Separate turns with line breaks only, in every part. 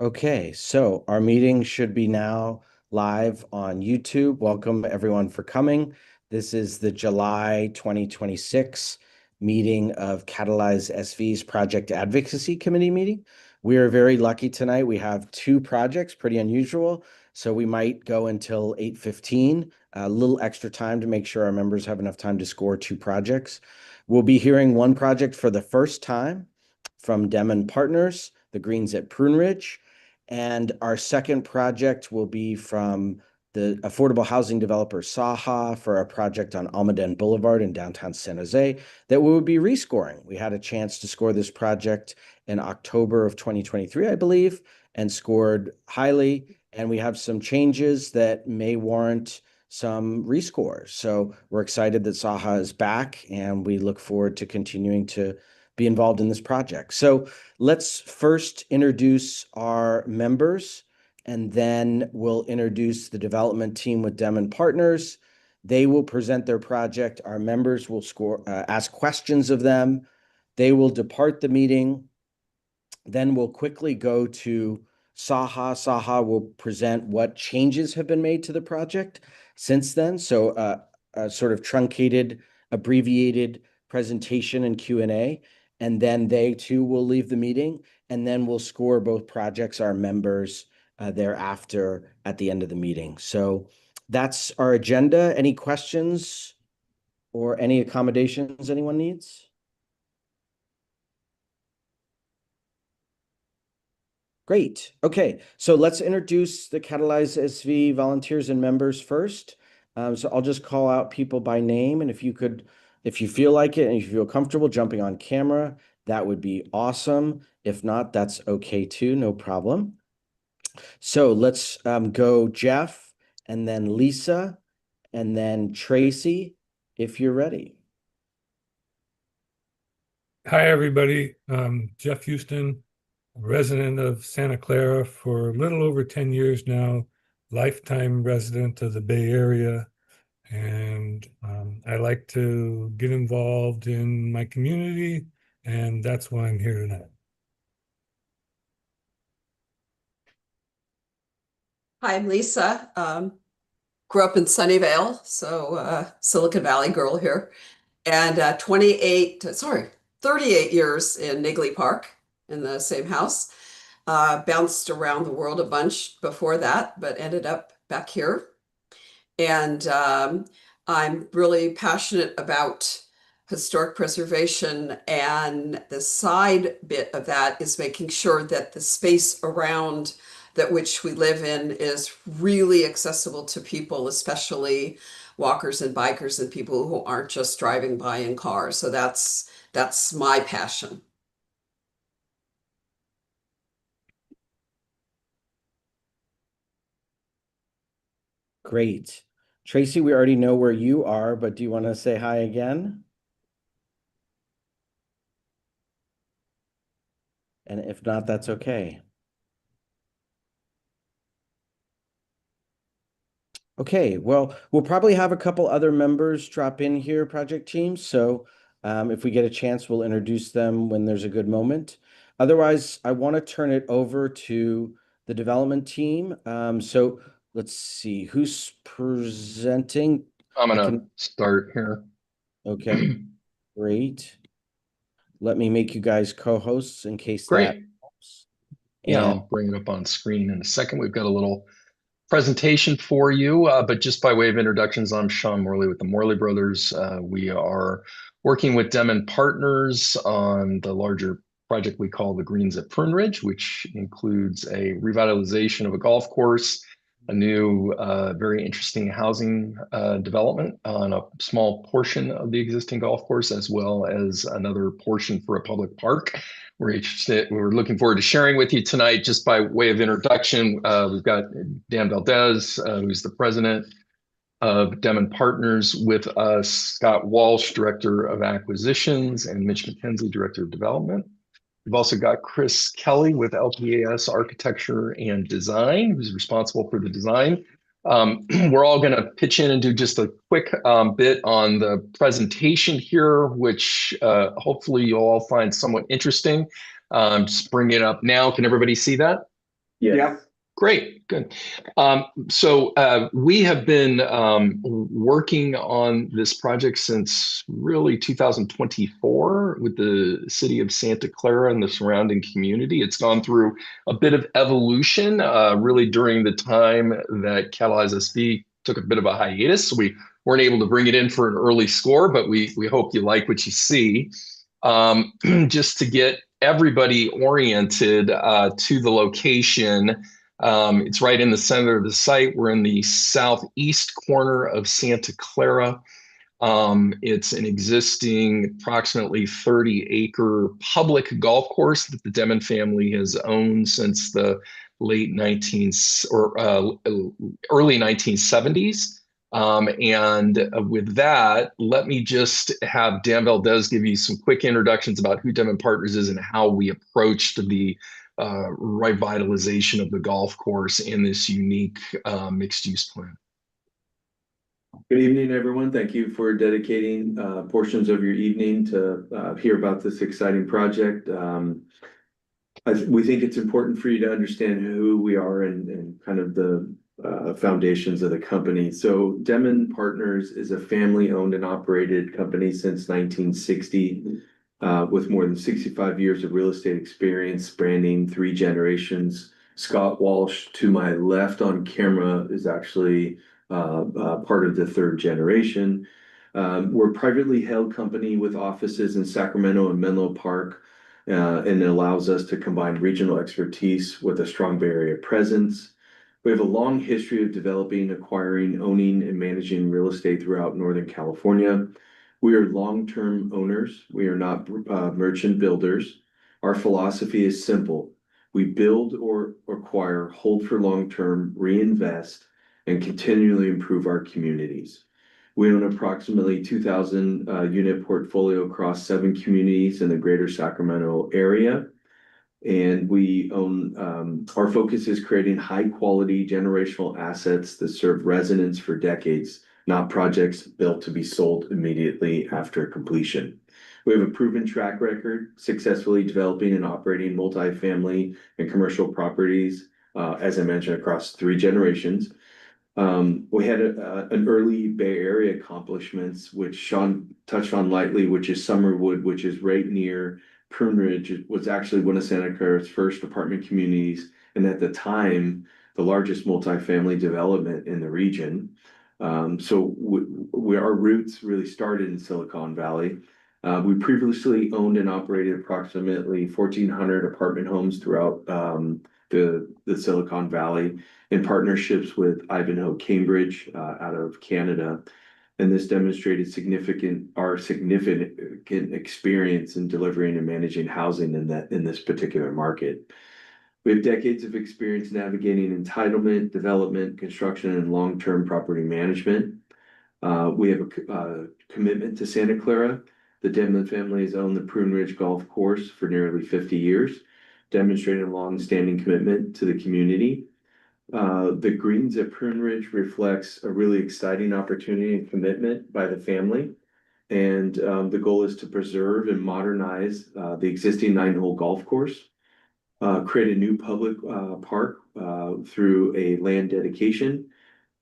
Okay, so our meeting should be now live on YouTube. Welcome everyone for coming. This is the July 2026 meeting of Catalyze SV's Project Advocacy Committee meeting. We are very lucky tonight. We have two projects, pretty unusual. So we might go until 8:15, a little extra time to make sure our members have enough time to score two projects. We'll be hearing one project for the first time from Demon Partners, the Greens at Prune Ridge. And our second project will be from the affordable housing developer Saha for a project on Almaden Boulevard in downtown San Jose that we will be rescoring. We had a chance to score this project in October of 2023, I believe, and scored highly. And we have some changes that may warrant some rescores. So we're excited that Saha is back, and we look forward to continuing to be involved in this project. So let's first introduce our members, and then we'll introduce the development team with Demon Partners. They will present their project. Our members will ask questions of them. They will depart the meeting. Then we'll quickly go to Saha. Saha will present what changes have been made to the project since then. So a sort of truncated, abbreviated presentation and Q&A. And then they too will leave the meeting. And then we'll score both projects, our members, thereafter at the end of the meeting. So that's our agenda. Any questions or any accommodations anyone needs? Great. Okay, so let's introduce the Catalyze SV volunteers and members first. So I'll just call out people by name, and if you feel like it and if you feel comfortable jumping on camera, that would be awesome. If not, that's okay too, no problem. So let's go Jeff, and then Lisa, and then Tracy, if you're ready.
Hi, everybody. Jeff Houston, resident of Santa Clara for a little over 10 years now, lifetime resident of the Bay Area. And I like to get involved in my community, and that's why I'm here tonight.
Hi, I'm Lisa. Grew up in Sunnyvale, so Silicon Valley girl here, and 38 years in Nigley Park in the same house. Bounced around the world a bunch before that, but ended up back here. And I'm really passionate about historic preservation, and the side bit of that is making sure that the space around that which we live in is really accessible to people, especially walkers and bikers and people who aren't just driving by in cars. So that's my passion.
Great. Tracy, we already know where you are, but do you want to say hi again? And if not, that's okay. Okay, well, we'll probably have a couple other members drop in here, project teams. So if we get a chance, we'll introduce them when there's a good moment. Otherwise, I want to turn it over to the development team. So let's see, who's presenting?
I'm gonna start here.
Okay, great. Let me make you guys co-hosts in case that
Great.
helps.
Yeah,
And
I'll bring it up on screen in a second. We've got a little presentation for you, but just by way of introductions, I'm Sean Morley with the Morley Brothers. We are working with Demon Partners on the larger project we call the Greens at Prune Ridge, which includes a revitalization of a golf course, a new, very interesting housing development on a small portion of the existing golf course, as well as another portion for a public park. We're looking forward to sharing with you tonight. Just by way of introduction, we've got Dan Valdez, who's the president of Demon Partners, with us, Scott Walsh, director of acquisitions, and Mitch McKenzie, director of development. We've also got Chris Kelly with LPAS Architecture and Design, who's responsible for the design. We're all going to pitch in and do just a quick bit on the presentation here, which hopefully you'll all find somewhat interesting. Just bring it up now. Can everybody see that?
Yeah.
Great, good. So we have been working on this project since really 2024 with the city of Santa Clara and the surrounding community. It's gone through a bit of evolution, really during the time that Catalyze SV took a bit of a hiatus. So we weren't able to bring it in for an early score, but we hope you like what you see. Just to get everybody oriented to the location. It's right in the center of the site. We're in the southeast corner of Santa Clara. It's an existing approximately 30-acre public golf course that the Demon family has owned since the late 19th or early 1970s. And with that, let me just have Dan Valdez give you some quick introductions about who Demon Partners is and how we approached the revitalization of the golf course in this unique mixed-use plan.
Good evening, everyone. Thank you for dedicating portions of your evening to hear about this exciting project. We think it's important for you to understand who we are and kind of the foundations of the company. So Demon Partners is a family-owned and operated company since 1960, with more than 65 years of real estate experience, spanning 3 generations. Scott Walsh, to my left on camera, is actually part of the 3rd generation. We're a privately held company with offices in Sacramento and Menlo Park, and it allows us to combine regional expertise with a strong Bay Area presence. We have a long history of developing, acquiring, owning, and managing real estate throughout Northern California. We are long-term owners. We are not merchant builders. Our philosophy is simple. We build or acquire, hold for long-term, reinvest, and continually improve our communities. We own approximately 2,000 unit portfolio across 7 communities in the greater Sacramento area. And we own, our focus is creating high quality generational assets that serve residents for decades, not projects built to be sold immediately after completion. We have a proven track record successfully developing and operating multifamily and commercial properties, as I mentioned, across 3 generations. We had an early Bay Area accomplishments, which Sean touched on lightly, which is Summerwood, which is right near Prune Ridge. It was actually one of Santa Clara's first apartment communities, and at the time, the largest multifamily development in the region. So our roots really started in Silicon Valley. We previously owned and operated approximately 1,400 apartment homes throughout the Silicon Valley in partnerships with Ivanhoe Cambridge out of Canada. And this demonstrated our significant experience in delivering and managing housing in this particular market. We have decades of experience navigating entitlement, development, construction, and long-term property management. We have a commitment to Santa Clara. The Demon family has owned the Prune Ridge Golf Course for nearly 50 years, demonstrating a long-standing commitment to the community. The greens at Prune Ridge reflects a really exciting opportunity and commitment by the family. And the goal is to preserve and modernize the existing 9-hole golf course, create a new public park through a land dedication.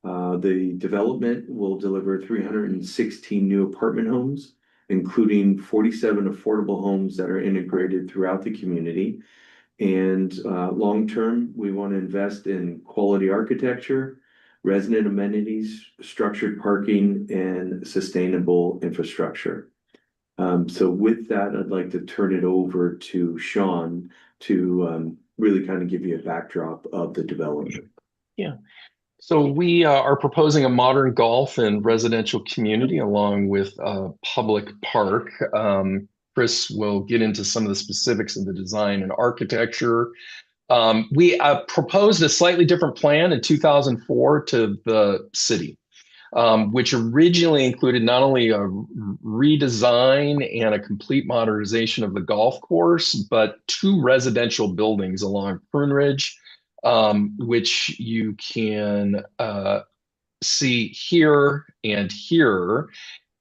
The development will deliver 316 new apartment homes, including 47 affordable homes that are integrated throughout the community. And long-term, we want to invest in quality architecture, resident amenities, structured parking, and sustainable infrastructure. So with that, I'd like to turn it over to Sean to really kind of give you a backdrop of the development.
Yeah. So we are proposing a modern golf and residential community along with a public park. Chris will get into some of the specifics of the design and architecture. We proposed a slightly different plan in 2004 to the city, which originally included not only a redesign and a complete modernization of the golf course, but 2 residential buildings along Prune Ridge, which you can see here and here.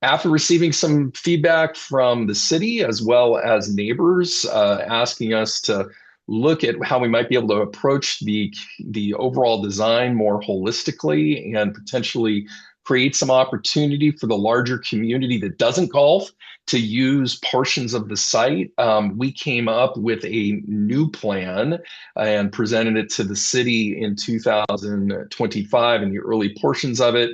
After receiving some feedback from the city as well as neighbors asking us to look at how we might be able to approach the overall design more holistically and potentially create some opportunity for the larger community that doesn't golf to use portions of the site. We came up with a new plan and presented it to the city in 2025 in the early portions of it,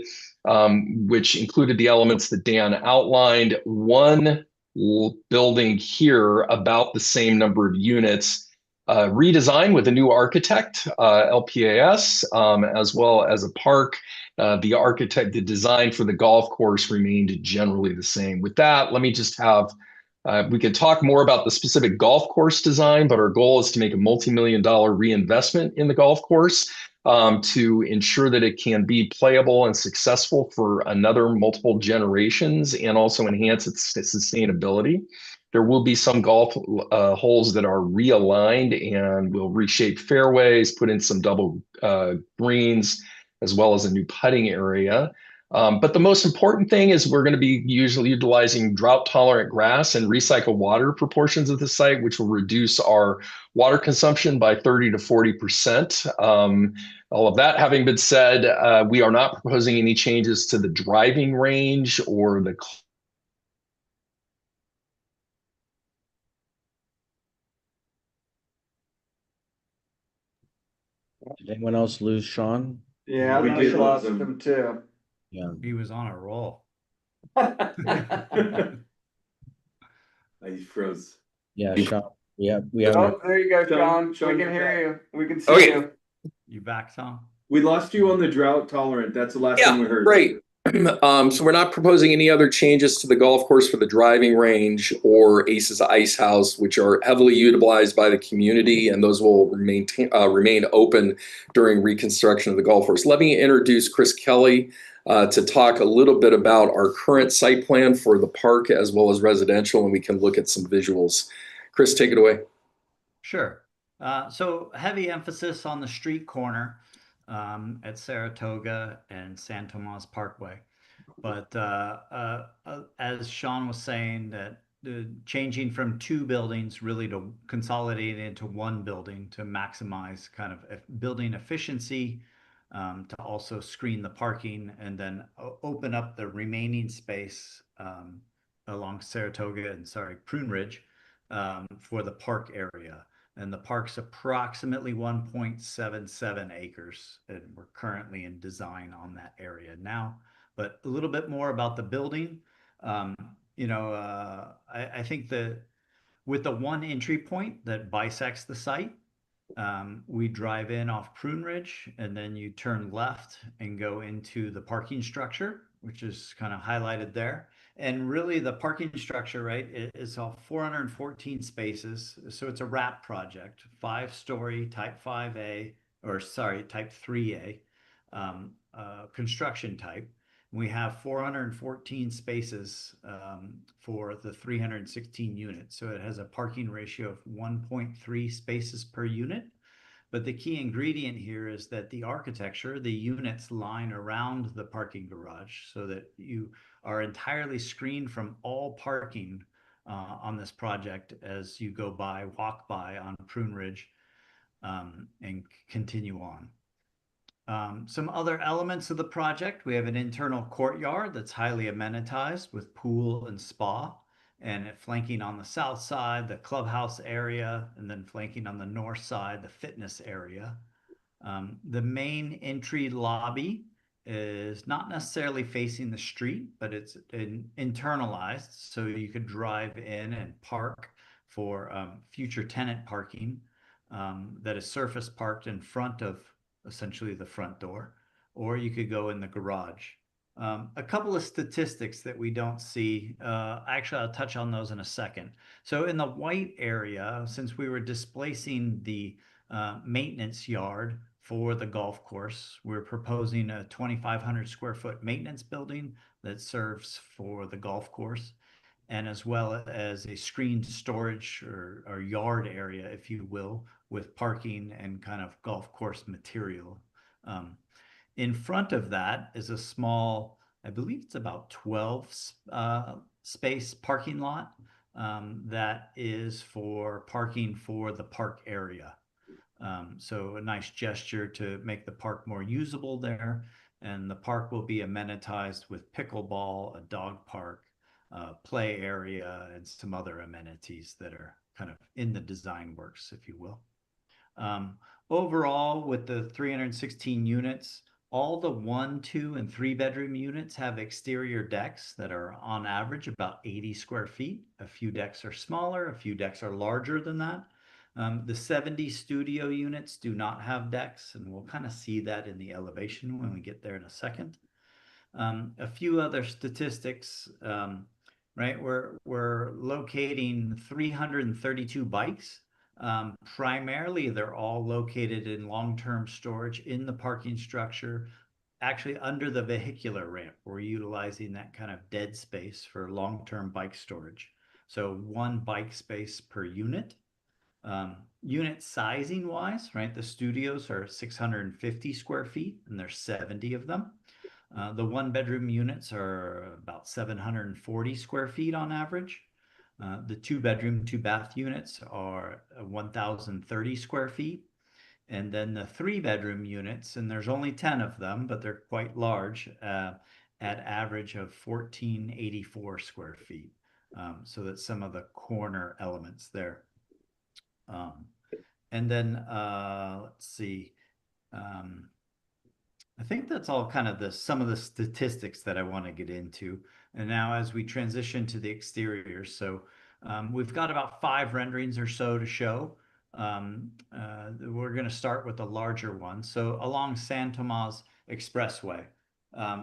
which included the elements that Dan outlined. One building here, about the same number of units, redesigned with a new architect, LPAS, as well as a park. The design for the golf course remained generally the same. With that, let me just have, we could talk more about the specific golf course design, but our goal is to make a multi-million-dollar reinvestment in the golf course to ensure that it can be playable and successful for another multiple generations and also enhance its sustainability. There will be some golf holes that are realigned, and we'll reshape fairways, put in some double greens, as well as a new putting area. But the most important thing is we're going to be usually utilizing drought-tolerant grass and recycled water proportions of the site, which will reduce our water consumption by 30 to 40%. All of that having been said, we are not proposing any changes to the driving range or the
Did anyone else lose Sean?
Yeah,
We
I
did
lost
lose
him too.
Yeah.
He was on a roll.
I froze.
Yeah, Sean. We have
Oh, there you go,
Sean,
Sean. We
you're
can hear
back.
you. We can see
Okay.
you.
You back, Tom?
We lost you on the drought tolerant. That's the last thing we heard.
Great. So we're not proposing any other changes to the golf course for the driving range or Ace's Ice House, which are heavily utilized by the community, and those will remain open during reconstruction of the golf course. Let me introduce Chris Kelly to talk a little bit about our current site plan for the park as well as residential, and we can look at some visuals. Chris, take it away.
Sure. So heavy emphasis on the street corner at Saratoga and San Tomas Parkway. But as Sean was saying, that changing from two buildings really to consolidate into one building to maximize kind of building efficiency, to also screen the parking and then open up the remaining space along Saratoga and Prune Ridge for the park area. And the park's approximately 1.77 acres, and we're currently in design on that area now. But a little bit more about the building. I think that with the one entry point that bisects the site, we drive in off Prune Ridge, and then you turn left and go into the parking structure, which is kind of highlighted there. And really the parking structure, right, is all 414 spaces. So it's a wrap project, 5-story type 5A, or sorry, type 3A construction type. We have 414 spaces for the 316 units. So it has a parking ratio of 1.3 spaces per unit. But the key ingredient here is that the architecture, the units line around the parking garage so that you are entirely screened from all parking on this project as you walk by on Prune Ridge and continue on. Some other elements of the project: we have an internal courtyard that's highly amenitized with pool and spa, and flanking on the south side, the clubhouse area, and then flanking on the north side, the fitness area. The main entry lobby is not necessarily facing the street, but it's internalized, so you could drive in and park for future tenant parking that is surface parked in front of essentially the front door, or you could go in the garage. A couple of statistics that we don't see. Actually, I'll touch on those in a second. So in the white area, since we were displacing the maintenance yard for the golf course, we're proposing a 2,500 square foot maintenance building that serves for the golf course, and as well as a screened storage or yard area, if you will, with parking and kind of golf course material. In front of that is a small, I believe it's about 12 space parking lot that is for parking for the park area. So a nice gesture to make the park more usable there. And the park will be amenitized with pickleball, a dog park, play area, and some other amenities that are kind of in the design works, if you will. Overall, with the 316 units, all the 1, 2, and 3 bedroom units have exterior decks that are on average about 80 square feet. A few decks are smaller, a few decks are larger than that. The 70 studio units do not have decks, and we'll kind of see that in the elevation when we get there in a second. A few other statistics, right? We're locating 332 bikes. Primarily, they're all located in long-term storage in the parking structure, actually under the vehicular ramp. We're utilizing that kind of dead space for long-term bike storage. So 1 bike space per unit. Unit sizing wise, right? The studios are 650 square feet and there's 70 of them. The 1 bedroom units are about 740 square feet on average. The 2 bedroom, 2 bath units are 1,030 square feet. And then the 3 bedroom units, and there's only 10 of them, but they're quite large, at average of 1,484 square feet. So that's some of the corner elements there. And then let's see. I think that's all kind of some of the statistics that I want to get into. And now as we transition to the exterior, so we've got about 5 renderings or so to show. We're going to start with the larger one. So along San Tomas Expressway,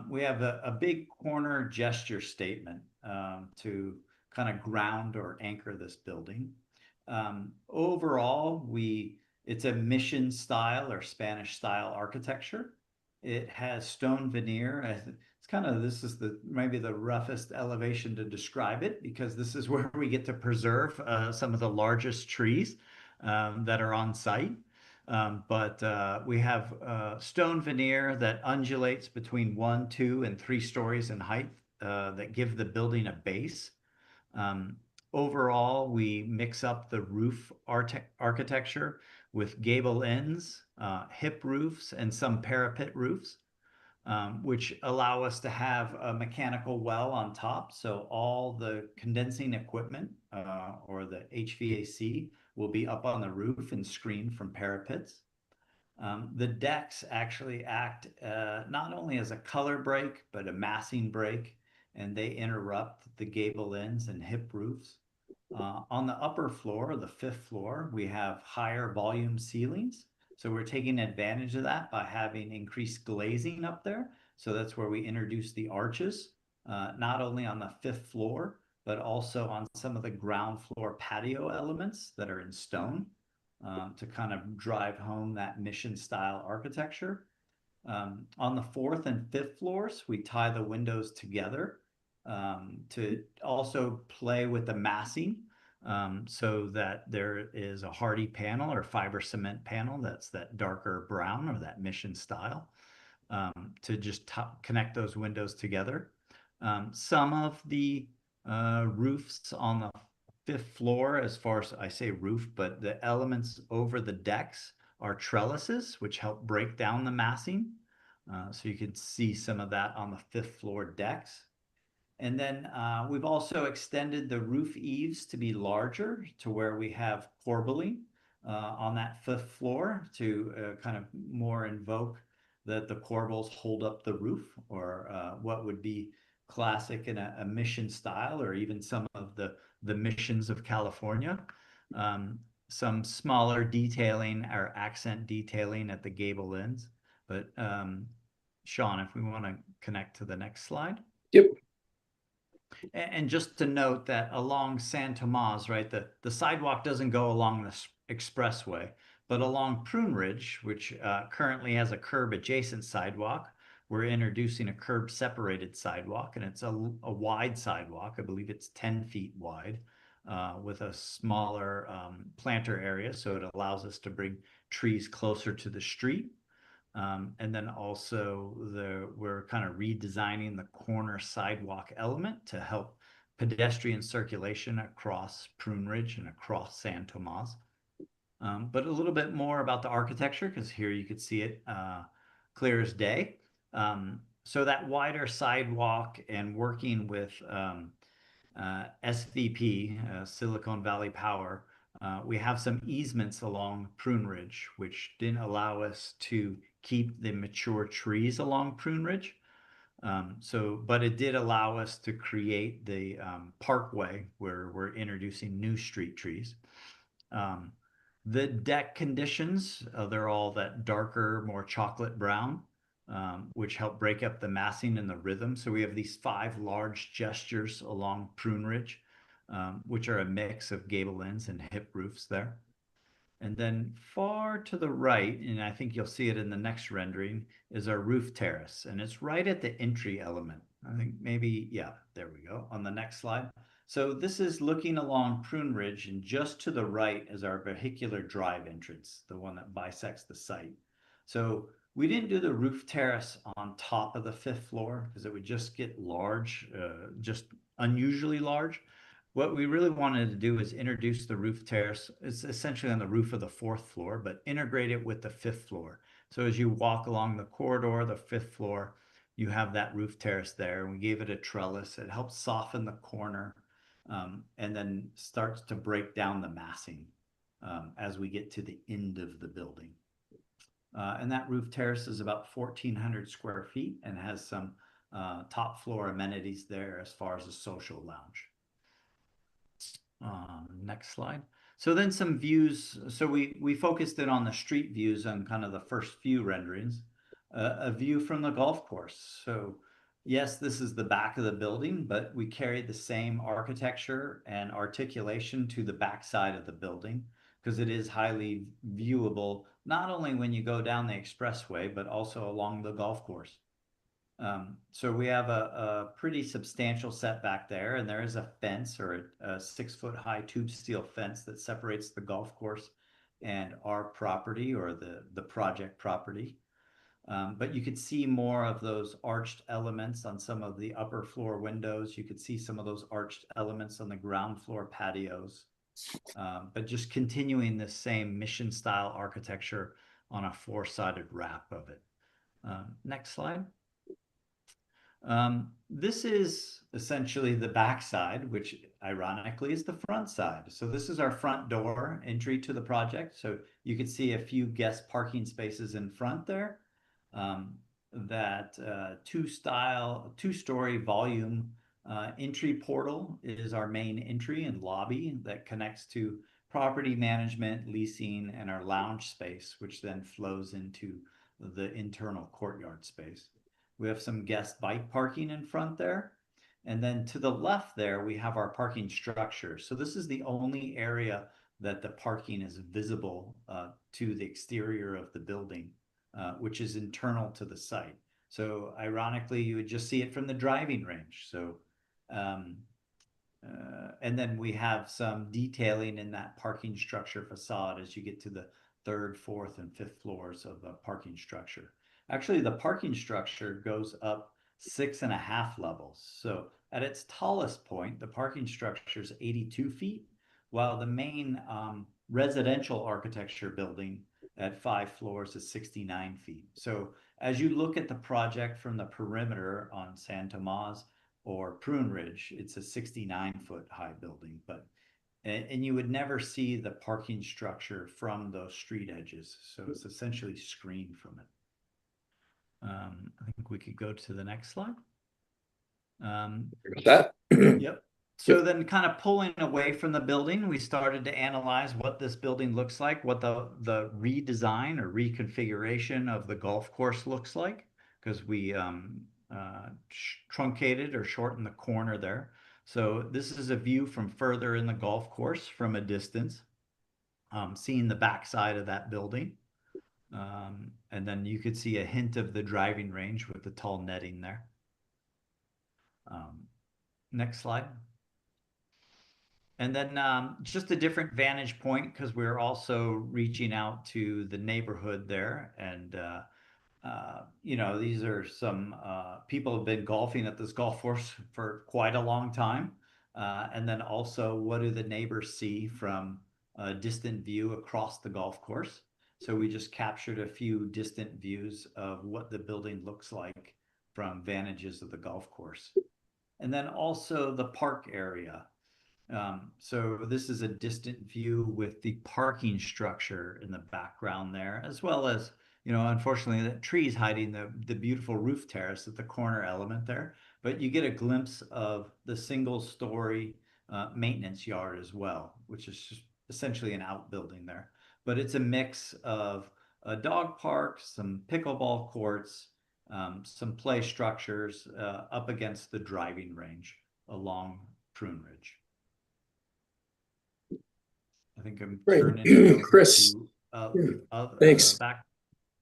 we have a big corner gesture statement to kind of ground or anchor this building. Overall, it's a mission style or Spanish style architecture. It has stone veneer. It's kind of, this is maybe the roughest elevation to describe it, because this is where we get to preserve some of the largest trees that are on site. But we have stone veneer that undulates between 1, 2, and 3 stories in height that give the building a base. Overall, we mix up the roof architecture with gable ends, hip roofs, and some parapet roofs, which allow us to have a mechanical well on top. So all the condensing equipment or the HVAC will be up on the roof and screened from parapets. The decks actually act not only as a color break, but a massing break, and they interrupt the gable ends and hip roofs. On the upper floor, the 5th floor, we have higher volume ceilings. So we're taking advantage of that by having increased glazing up there. So that's where we introduce the arches, not only on the 5th floor, but also on some of the ground floor patio elements that are in stone to kind of drive home that mission style architecture. On the 4th and 5th floors, we tie the windows together to also play with the massing so that there is a hardy panel or fiber cement panel that's that darker brown or that mission style to just connect those windows together. Some of the roofs on the 5th floor, as far as I say roof, but the elements over the decks are trellises, which help break down the massing. So you can see some of that on the 5th floor decks. And then we've also extended the roof eaves to be larger, to where we have corbelling on that 5th floor to kind of more invoke that the corbels hold up the roof, or what would be classic in a mission style, or even some of the missions of California. Some smaller detailing or accent detailing at the gable ends. But Sean, if we want to connect to the next slide.
Yep.
And just to note that along San Tomas, right, the sidewalk doesn't go along this expressway, but along Prune Ridge, which currently has a curb adjacent sidewalk, we're introducing a curb separated sidewalk, and it's a wide sidewalk. I believe it's 10 feet wide with a smaller planter area. So it allows us to bring trees closer to the street. And then also we're kind of redesigning the corner sidewalk element to help pedestrian circulation across Prune Ridge and across San Tomas. But a little bit more about the architecture, because here you could see it clear as day. So that wider sidewalk and working with SVP, Silicon Valley Power, we have some easements along Prune Ridge, which didn't allow us to keep the mature trees along Prune Ridge. But it did allow us to create the parkway where we're introducing new street trees. The deck conditions, they're all that darker, more chocolate brown, which help break up the massing and the rhythm. So we have these 5 large gestures along Prune Ridge, which are a mix of gable ends and hip roofs there. And then far to the right, and I think you'll see it in the next rendering, is our roof terrace. And it's right at the entry element. I think maybe, yeah, there we go, on the next slide. So this is looking along Prune Ridge, and just to the right is our vehicular drive entrance, the one that bisects the site. So we didn't do the roof terrace on top of the 5th floor because it would just get large, just unusually large. What we really wanted to do is introduce the roof terrace. It's essentially on the roof of the 4th floor, but integrate it with the 5th floor. So as you walk along the corridor, the 5th floor, you have that roof terrace there. We gave it a trellis. It helps soften the corner, and then starts to break down the massing as we get to the end of the building. And that roof terrace is about 1,400 square feet and has some top floor amenities there as far as a social lounge. Next slide. So then some views. So we focused in on the street views on kind of the first few renderings. A view from the golf course. So yes, this is the back of the building, but we carried the same architecture and articulation to the back side of the building because it is highly viewable, not only when you go down the expressway, but also along the golf course. So we have a pretty substantial setback there, and there is a fence or a 6-foot high tube steel fence that separates the golf course and our property or the project property. But you could see more of those arched elements on some of the upper floor windows. You could see some of those arched elements on the ground floor patios. But just continuing the same mission style architecture on a 4-sided wrap of it. Next slide. This is essentially the back side, which ironically is the front side. So this is our front door entry to the project. So you can see a few guest parking spaces in front there. That 2-story volume entry portal is our main entry and lobby that connects to property management, leasing, and our lounge space, which then flows into the internal courtyard space. We have some guest bike parking in front there. And then to the left there, we have our parking structure. So this is the only area that the parking is visible to the exterior of the building, which is internal to the site. So ironically, you would just see it from the driving range. So, and then we have some detailing in that parking structure facade as you get to the 3rd, 4th, and 5th floors of the parking structure. Actually, the parking structure goes up 6.5 levels. So at its tallest point, the parking structure is 82 feet, while the main residential architecture building at 5 floors is 69 feet. So as you look at the project from the perimeter on San Tomas or Prune Ridge, it's a 69-foot high building, and you would never see the parking structure from those street edges. So it's essentially screened from it. I think we could go to the next slide.
That.
Yep. So then kind of pulling away from the building, we started to analyze what this building looks like, what the redesign or reconfiguration of the golf course looks like, because we truncated or shortened the corner there. So this is a view from further in the golf course from a distance, seeing the backside of that building. And then you could see a hint of the driving range with the tall netting there. Next slide. And then just a different vantage point because we're also reaching out to the neighborhood there. And, you know, these are some people have been golfing at this golf course for quite a long time. And then also, what do the neighbors see from a distant view across the golf course? So we just captured a few distant views of what the building looks like from vantages of the golf course. And then also the park area. So this is a distant view with the parking structure in the background there, as well as, unfortunately, the trees hiding the beautiful roof terrace at the corner element there. But you get a glimpse of the single story maintenance yard as well, which is just essentially an outbuilding there. But it's a mix of a dog park, some pickleball courts, some play structures up against the driving range along Prune Ridge. I think I'm
Great.
turning it over
Chris. Thanks.
back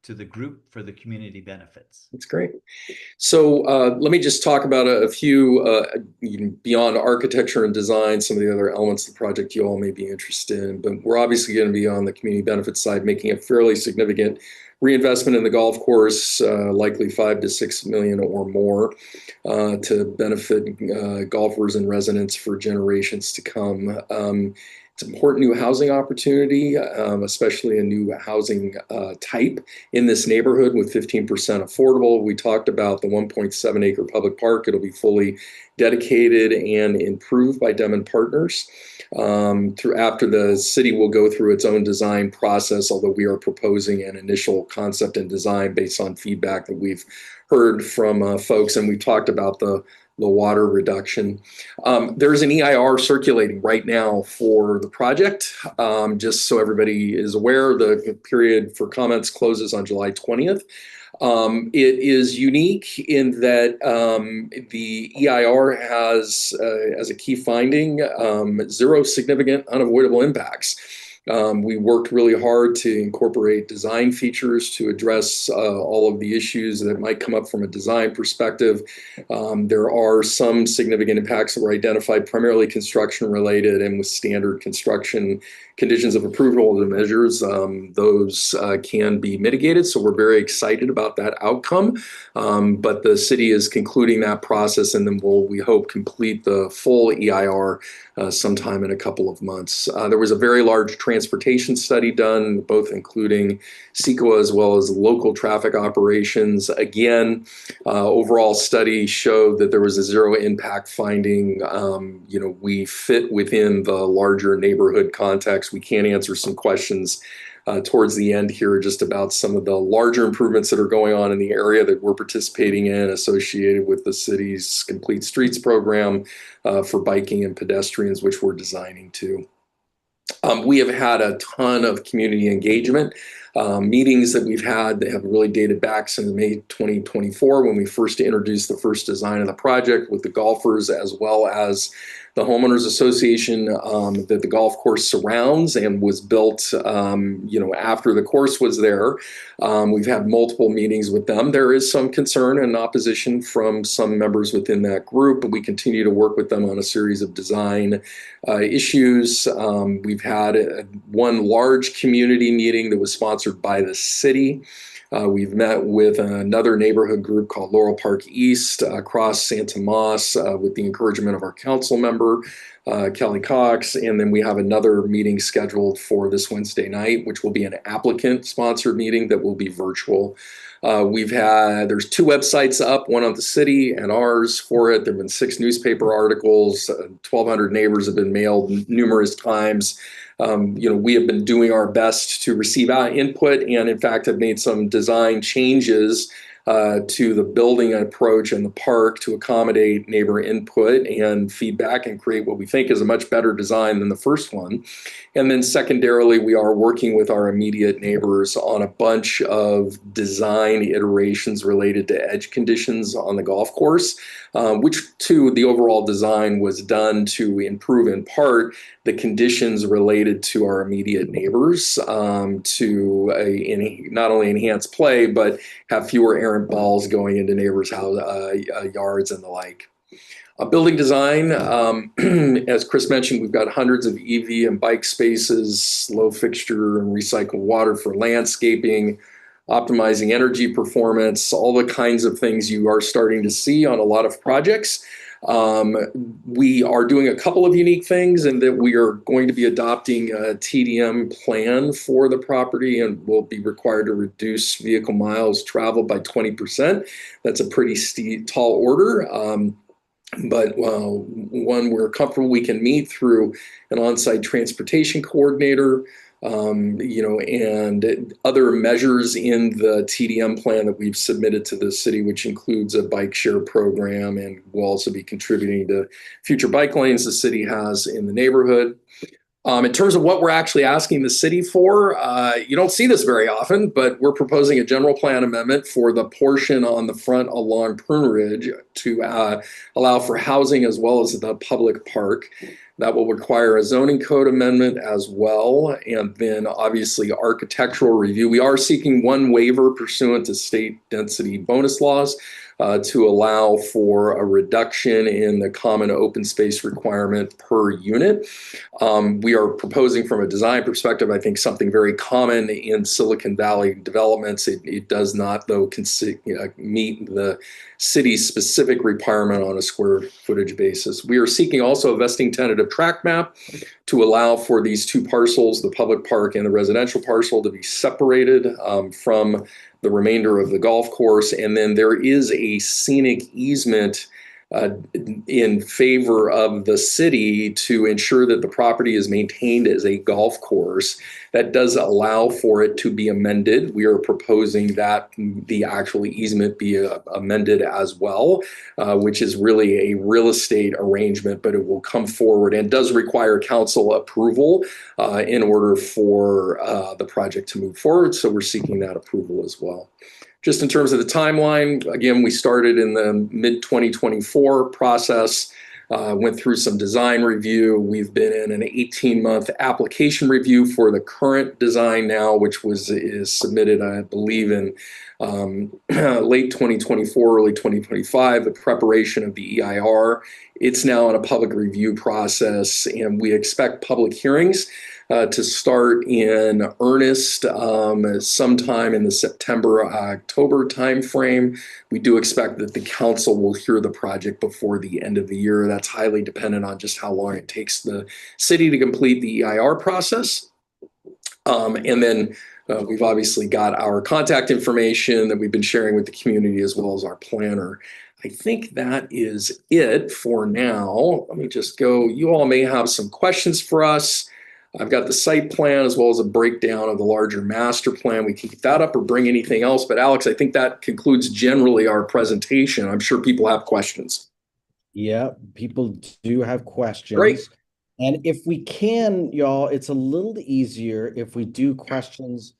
to the group for the community benefits.
That's great. So let me just talk about a few beyond architecture and design, some of the other elements of the project you all may be interested in. But we're obviously going to be on the community benefits side, making a fairly significant reinvestment in the golf course, likely 5 to 6 million or more, to benefit golfers and residents for generations to come. It's an important new housing opportunity, especially a new housing type in this neighborhood with 15% affordable. We talked about the 1.7 acre public park. It'll be fully dedicated and improved by Dem Partners. After the city will go through its own design process, although we are proposing an initial concept and design based on feedback that we've heard from folks, and we talked about the water reduction. There's an EIR circulating right now for the project. Just so everybody is aware, the period for comments closes on July 20th. It is unique in that the EIR has, as a key finding, 0 significant unavoidable impacts. We worked really hard to incorporate design features to address all of the issues that might come up from a design perspective. There are some significant impacts that were identified, primarily construction related, and with standard construction conditions of approval of the measures, those can be mitigated. So we're very excited about that outcome. But the city is concluding that process, and then we hope, complete the full EIR sometime in a couple of months. There was a very large transportation study done, both including CEQA as well as local traffic operations. Again, overall study showed that there was a 0 impact finding. We fit within the larger neighborhood context. We can answer some questions towards the end here just about some of the larger improvements that are going on in the area that we're participating in, associated with the city's Complete Streets program for biking and pedestrians, which we're designing too. We have had a ton of community engagement. Meetings that we've had that have really dated back since May 2024, when we first introduced the first design of the project with the golfers as well as the homeowners association that the golf course surrounds and was built after the course was there. We've had multiple meetings with them. There is some concern and opposition from some members within that group, but we continue to work with them on a series of design issues. We've had one large community meeting that was sponsored by the city. We've met with another neighborhood group called Laurel Park East across Santa Moss with the encouragement of our council member, Kelly Cox. And then we have another meeting scheduled for this Wednesday night, which will be an applicant-sponsored meeting that will be virtual. There's 2 websites up, one on the city and ours for it. There have been 6 newspaper articles, 1,200 neighbors have been mailed numerous times. We have been doing our best to receive input, and in fact have made some design changes to the building approach and the park to accommodate neighbor input and feedback and create what we think is a much better design than the first one. And then secondarily, we are working with our immediate neighbors on a bunch of design iterations related to edge conditions on the golf course, which too, the overall design was done to improve in part the conditions related to our immediate neighbors, to not only enhance play, but have fewer errant balls going into neighbors' yards and the like. Building design, as Chris mentioned, we've got hundreds of EV and bike spaces, low fixture and recycled water for landscaping, optimizing energy performance, all the kinds of things you are starting to see on a lot of projects. We are doing a couple of unique things in that we are going to be adopting a TDM plan for the property and will be required to reduce vehicle miles traveled by 20%. That's a pretty tall order. But one we're comfortable we can meet through an on-site transportation coordinator, and other measures in the TDM plan that we've submitted to the city, which includes a bike share program, and will also be contributing to future bike lanes the city has in the neighborhood. In terms of what we're actually asking the city for, you don't see this very often, but we're proposing a general plan amendment for the portion on the front along Prune Ridge to allow for housing as well as the public park. That will require a zoning code amendment as well, and then obviously architectural review. We are seeking one waiver pursuant to state density bonus laws to allow for a reduction in the common open space requirement per unit. We are proposing from a design perspective, I think, something very common in Silicon Valley developments. It does not, though, meet the city's specific requirement on a square footage basis. We are seeking also a vesting tentative tract map to allow for these two parcels, the public park and the residential parcel, to be separated from the remainder of the golf course. And then there is a scenic easement in favor of the city to ensure that the property is maintained as a golf course. That does allow for it to be amended. We are proposing that the actual easement be amended as well, which is really a real estate arrangement, but it will come forward and does require council approval in order for the project to move forward. So we're seeking that approval as well. Just in terms of the timeline, again, we started in the mid-2024 process, went through some design review. We've been in an 18-month application review for the current design now, which is submitted, I believe, in late 2024, early 2025, the preparation of the EIR. It's now in a public review process, and we expect public hearings to start in earnest sometime in the September-October timeframe. We do expect that the council will hear the project before the end of the year. That's highly dependent on just how long it takes the city to complete the EIR process. And then we've obviously got our contact information that we've been sharing with the community as well as our planner. I think that is it for now. Let me just go. You all may have some questions for us. I've got the site plan as well as a breakdown of the larger master plan. We can keep that up or bring anything else. But Alex, I think that concludes generally our presentation. I'm sure people have questions.
Yeah, people do have questions.
Great.
And if we can, y'all, it's a little easier if we do questions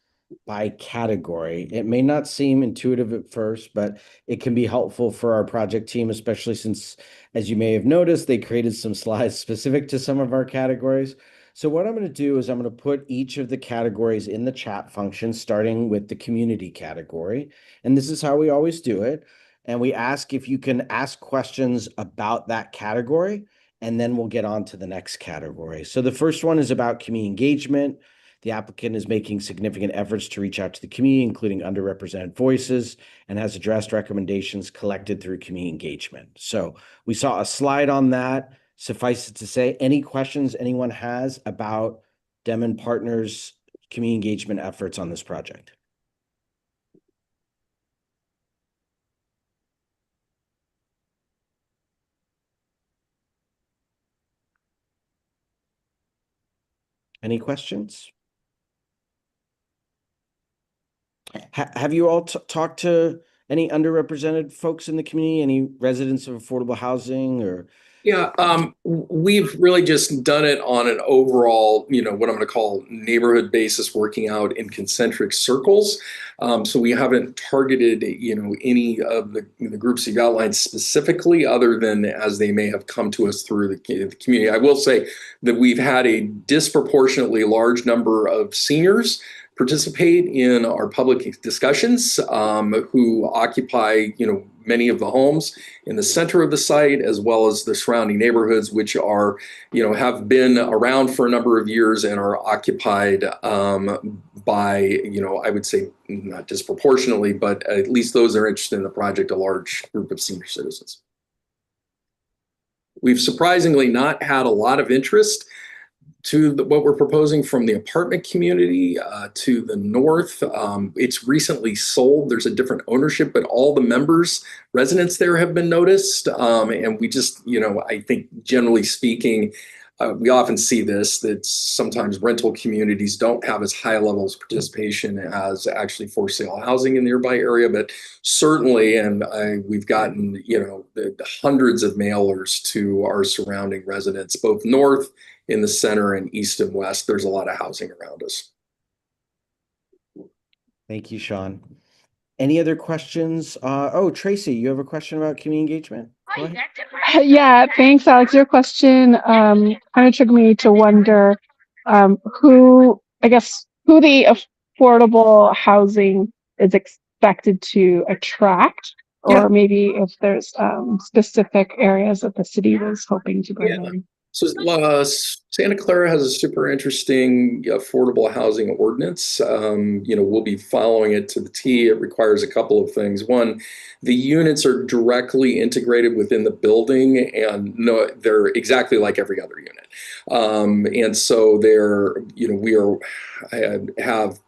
by category. It may not seem intuitive at first, but it can be helpful for our project team, especially since, as you may have noticed, they created some slides specific to some of our categories. So what I'm going to do is I'm going to put each of the categories in the chat function, starting with the community category. And this is how we always do it. And we ask if you can ask questions about that category, and then we'll get on to the next category. So the first one is about community engagement. The applicant is making significant efforts to reach out to the community, including underrepresented voices, and has addressed recommendations collected through community engagement. So we saw a slide on that. Suffice it to say, any questions anyone has about Dem Partners' community engagement efforts on this project? Any questions? Have you all talked to any underrepresented folks in the community, any residents of affordable housing or?
Yeah, we've really just done it on an overall, what I'm going to call neighborhood basis, working out in concentric circles. So we haven't targeted, any of the groups you've outlined specifically, other than as they may have come to us through the community. I will say that we've had a disproportionately large number of seniors participate in our public discussions, who occupy, many of the homes in the center of the site, as well as the surrounding neighborhoods, which are, have been around for a number of years and are occupied by, I would say not disproportionately, but at least those that are interested in the project, a large group of senior citizens. We've surprisingly not had a lot of interest to what we're proposing from the apartment community to the north. It's recently sold. There's a different ownership, but all the members, residents there have been noticed. And we just, I think generally speaking, we often see this, that sometimes rental communities don't have as high levels of participation as actually for sale housing in the nearby area. But certainly, and we've gotten, the hundreds of mailers to our surrounding residents, both north, in the center, and east and west. There's a lot of housing around us.
Thank you, Sean. Any other questions? Oh, Tracy, you have a question about community engagement? Go ahead.
Yeah, thanks, Alex. Your question kind of took me to wonder who the affordable housing is expected to attract, or
Yeah.
maybe if there's specific areas that the city was hoping to bring in.
So Santa Clara has a super interesting affordable housing ordinance. We'll be following it to the T. It requires a couple of things. One, the units are directly integrated within the building, and no, they're exactly like every other unit. And so have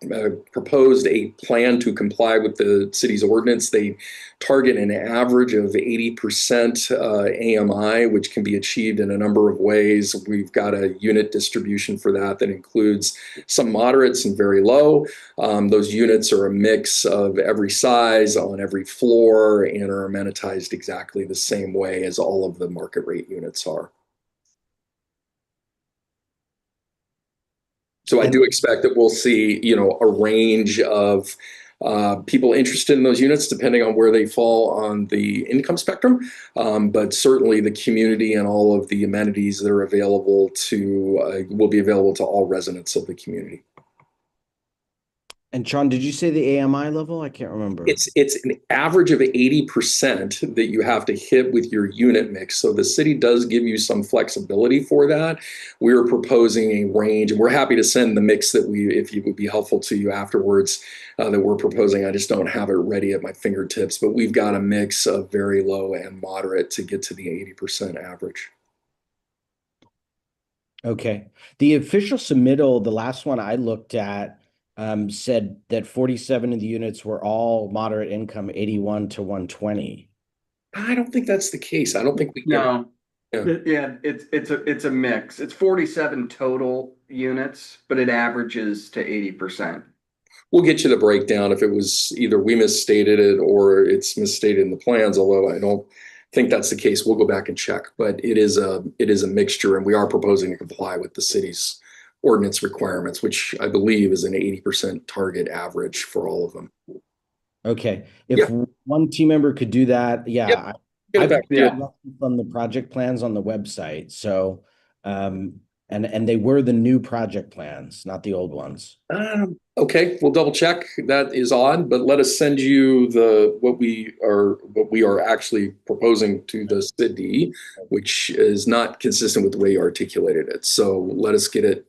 proposed a plan to comply with the city's ordinance. They target an average of 80% AMI, which can be achieved in a number of ways. We've got a unit distribution for that includes some moderates and very low. Those units are a mix of every size on every floor and are amenitized exactly the same way as all of the market rate units are. So I do expect that we'll see, a range of people interested in those units, depending on where they fall on the income spectrum. But certainly the community and all of the amenities that are available will be available to all residents of the community.
And Sean, did you say the AMI level? I can't remember.
It's an average of 80% that you have to hit with your unit mix. So the city does give you some flexibility for that. We're proposing a range, and we're happy to send the mix if it would be helpful to you afterwards, that we're proposing. I just don't have it ready at my fingertips, but we've got a mix of very low and moderate to get to the 80% average.
Okay. The official submittal, the last one I looked at, said that 47 of the units were all moderate income, 81 to 120.
I don't think that's the case. I don't think we
No.
Yeah.
It's a mix. It's 47 total units, but it averages to 80%.
We'll get you the breakdown if it was either we misstated it or it's misstated in the plans, although I don't think that's the case. We'll go back and check, but it is a mixture, and we are proposing to comply with the city's ordinance requirements, which I believe is an 80% target average for all of them.
Okay. If one team member could do that, yeah.
Get it back.
From the project plans on the website. So, and they were the new project plans, not the old ones.
Okay, we'll double check. That is odd, but let us send you what we are actually proposing to the city, which is not consistent with the way you articulated it. So let us get it.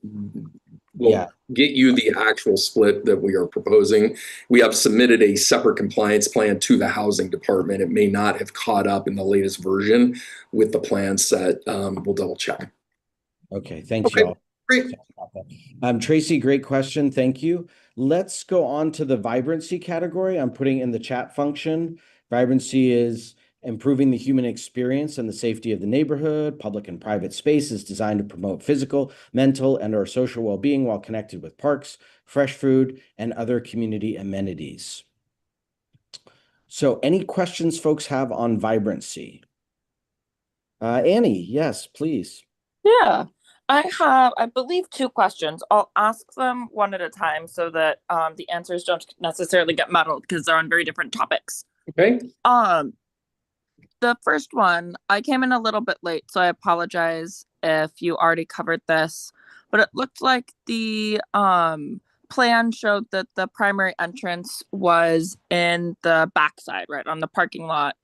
We'll get you the actual split that we are proposing. We have submitted a separate compliance plan to the housing department. It may not have caught up in the latest version with the plan set. We'll double check.
Okay, thanks, y'all.
Great.
Tracy, great question. Thank you. Let's go on to the vibrancy category. I'm putting in the chat function. Vibrancy is improving the human experience and the safety of the neighborhood. Public and private spaces designed to promote physical, mental, and/or social well-being while connected with parks, fresh food, and other community amenities. So any questions folks have on vibrancy? Annie, yes, please.
Yeah, I have, I believe, two questions. I'll ask them one at a time so that the answers don't necessarily get muddled because they're on very different topics.
Okay.
The first one, I came in a little bit late, so I apologize if you already covered this, but it looked like the plan showed that the primary entrance was in the backside, right on the parking lot,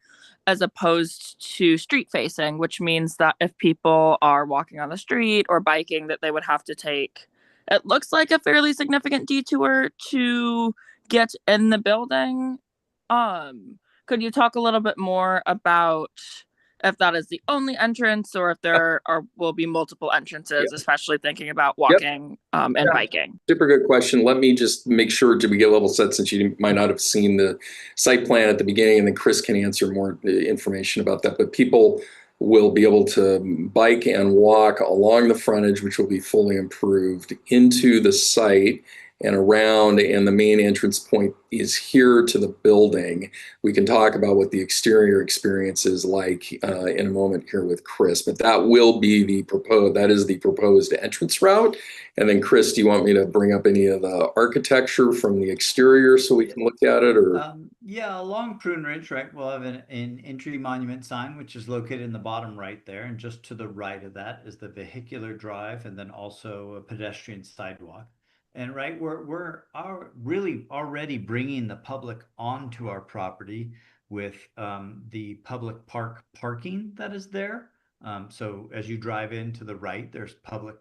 as opposed to street facing, which means that if people are walking on the street or biking, that they would have to take, it looks like, a fairly significant detour to get in the building. Could you talk a little bit more about if that is the only entrance or if there will be multiple entrances,
Yeah.
especially thinking about walking and biking.
Super good question. Let me just make sure to get a level set, since you might not have seen the site plan at the beginning, and then Chris can answer more information about that. But people will be able to bike and walk along the frontage, which will be fully improved, into the site and around, and the main entrance point is here to the building. We can talk about what the exterior experience is like in a moment here with Chris, but that will be the proposed entrance route. And then Chris, do you want me to bring up any of the architecture from the exterior so we can look at it, or?
Yeah, along Prune Ridge, right, we'll have an entry monument sign, which is located in the bottom right there, and just to the right of that is the vehicular drive, and then also a pedestrian sidewalk. And right, we're really already bringing the public onto our property with the public parking that is there. So as you drive in to the right, there's public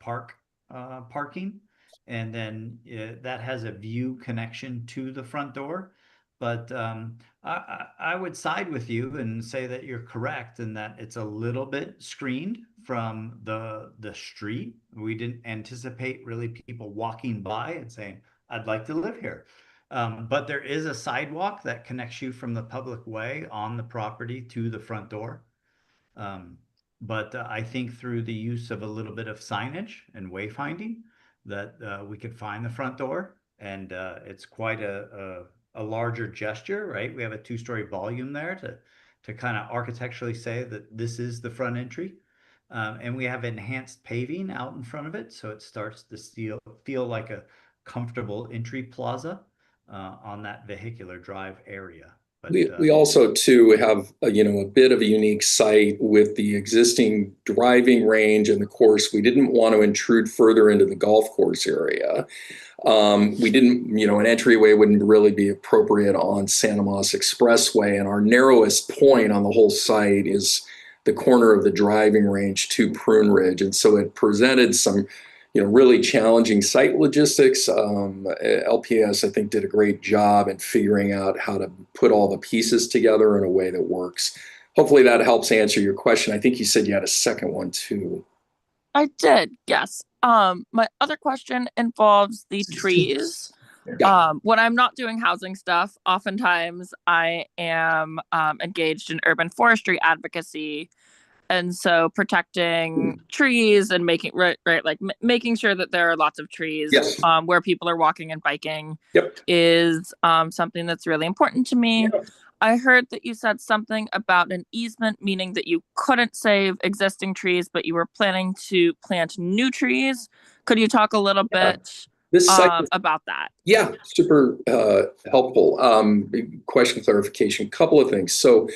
parking, and then that has a view connection to the front door. But I would side with you and say that you're correct in that it's a little bit screened from the street. We didn't anticipate really people walking by and saying, "I'd like to live here." But there is a sidewalk that connects you from the public way on the property to the front door. But I think through the use of a little bit of signage and wayfinding that we could find the front door, and it's quite a larger gesture, right? We have a 2-story volume there to kind of architecturally say that this is the front entry. And we have enhanced paving out in front of it, so it starts to feel like a comfortable entry plaza on that vehicular drive area. But
we also too have a bit of a unique site with the existing driving range and the course. We didn't want to intrude further into the golf course area. We didn't, an entryway wouldn't really be appropriate on Santa Moss Expressway, and our narrowest point on the whole site is the corner of the driving range to Prune Ridge, and so it presented some really challenging site logistics. LPS, I think, did a great job in figuring out how to put all the pieces together in a way that works. Hopefully that helps answer your question. I think you said you had a second one too.
I did, yes. My other question involves the trees.
Yeah.
When I'm not doing housing stuff, oftentimes I am engaged in urban forestry advocacy. And so protecting trees and making making sure that there are lots of trees
Yes.
Where people are walking and biking
Yep.
is something that's really important to me.
Yep.
I heard that you said something about an easement, meaning that you couldn't save existing trees, but you were planning to plant new trees. Could you talk a little bit about that?
Yeah, super helpful. Question clarification, couple of things. So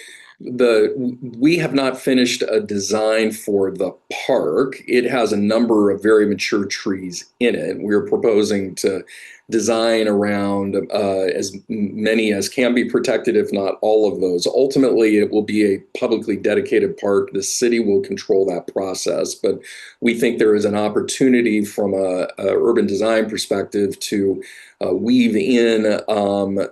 we have not finished a design for the park. It has a number of very mature trees in it. We're proposing to design around as many as can be protected, if not all of those. Ultimately, it will be a publicly dedicated park. The city will control that process, but we think there is an opportunity from a urban design perspective to weave in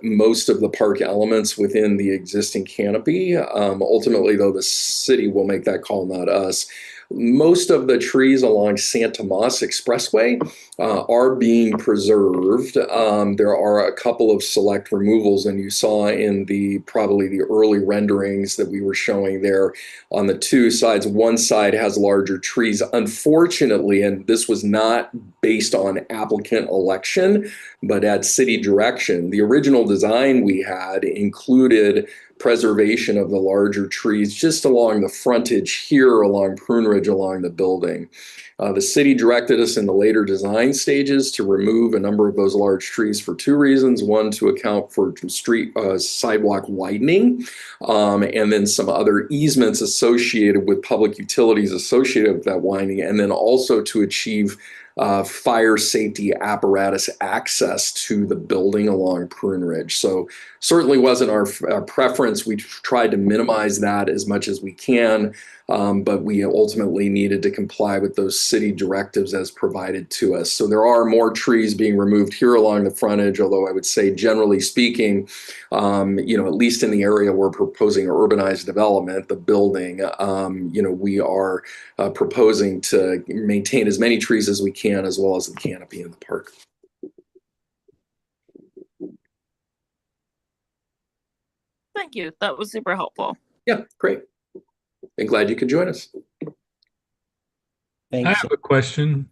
most of the park elements within the existing canopy. Ultimately, though, the city will make that call, not us. Most of the trees along Santa Moss Expressway are being preserved. There are a couple of select removals, and you saw in probably the early renderings that we were showing there on the two sides. One side has larger trees. Unfortunately, and this was not based on applicant election, but at city direction, the original design we had included preservation of the larger trees just along the frontage here, along Prune Ridge, along the building. The city directed us in the later design stages to remove a number of those large trees for two reasons. One, to account for street sidewalk widening, and then some other easements associated with public utilities associated with that widening, and then also to achieve fire safety apparatus access to the building along Prune Ridge. So certainly wasn't our preference. We tried to minimize that as much as we can. but we ultimately needed to comply with those city directives as provided to us. So there are more trees being removed here along the frontage, although I would say generally speaking, at least in the area we're proposing urbanized development, the building, we are proposing to maintain as many trees as we can, as well as the canopy in the park.
Thank you. That was super helpful.
Yeah, great. And glad you could join us.
I
Thanks.
have a question.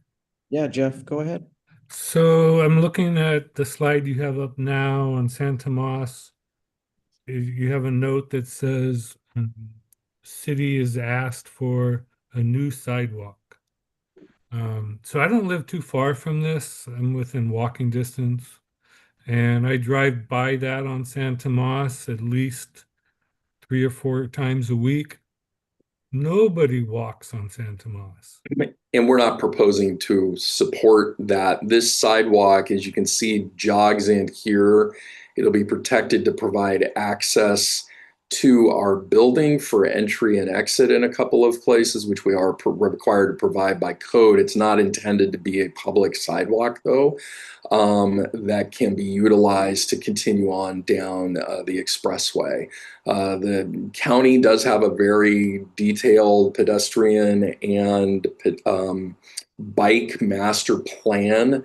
Yeah, Jeff, go ahead.
So I'm looking at the slide you have up now on San Tomas. You have a note that says city is asked for a new sidewalk. So I don't live too far from this. I'm within walking distance, and I drive by that on San Tomas at least 3 or 4 times a week. Nobody walks on San Tomas.
And we're not proposing to support that. This sidewalk, as you can see, jogs in here. It'll be protected to provide access to our building for entry and exit in a couple of places, which we are required to provide by code. It's not intended to be a public sidewalk, though, that can be utilized to continue on down the expressway. The county does have a very detailed pedestrian and bike master plan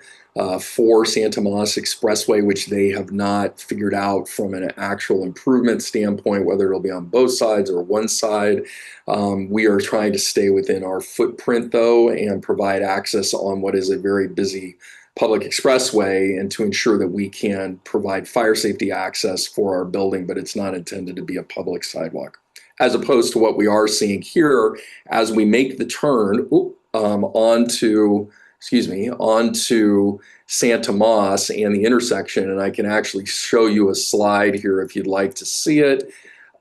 for San Tomas Expressway, which they have not figured out from an actual improvement standpoint, whether it'll be on both sides or one side. We are trying to stay within our footprint, though, and provide access on what is a very busy public expressway, and to ensure that we can provide fire safety access for our building, but it's not intended to be a public sidewalk. As opposed to what we are seeing here as we make the turn onto San Tomas and the intersection, and I can actually show you a slide here if you'd like to see it.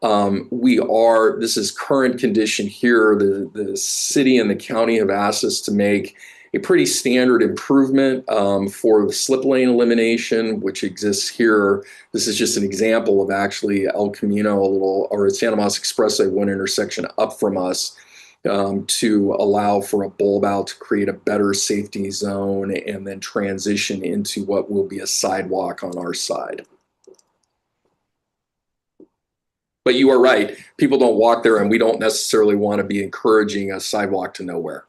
This is current condition here. The city and the county have asked us to make a pretty standard improvement for the slip lane elimination, which exists here. This is just an example of actually El Camino, San Tomas Expressway, one intersection up from us, to allow for a bulb out to create a better safety zone and then transition into what will be a sidewalk on our side. But you are right, people don't walk there, and we don't necessarily want to be encouraging a sidewalk to nowhere.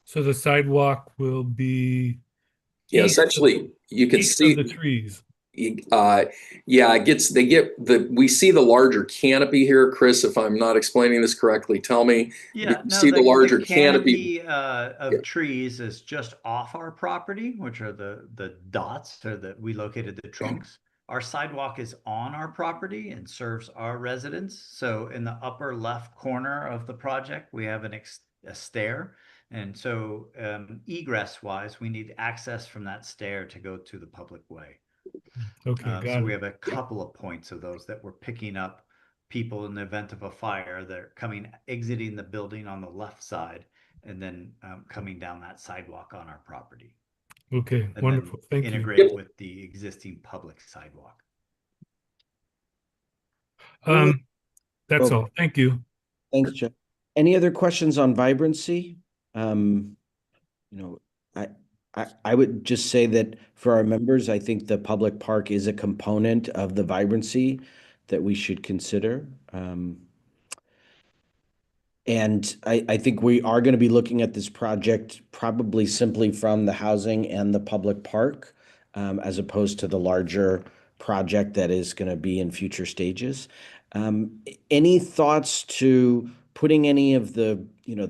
So the sidewalk will be
essentially you can see
the trees.
We see the larger canopy here. Chris, if I'm not explaining this correctly, tell me.
Yeah, no,
see the larger
canopy of trees is just off our property, which are the dots, or we located the trunks. Our sidewalk is on our property and serves our residents. So in the upper left corner of the project, we have a stair. And so egress wise, we need access from that stair to go to the public way.
Okay, got
so
it.
we have a couple of points of those that we're picking up people in the event of a fire that are exiting the building on the left side, and then coming down that sidewalk on our property.
Okay,
And
wonderful. Thank you.
Integrate with the existing public sidewalk.
That's all. Thank you.
Thanks, Jeff. Any other questions on vibrancy? I would just say that for our members, I think the public park is a component of the vibrancy that we should consider. And I think we are going to be looking at this project probably simply from the housing and the public park, as opposed to the larger project that is going to be in future stages. Any thoughts to putting any of the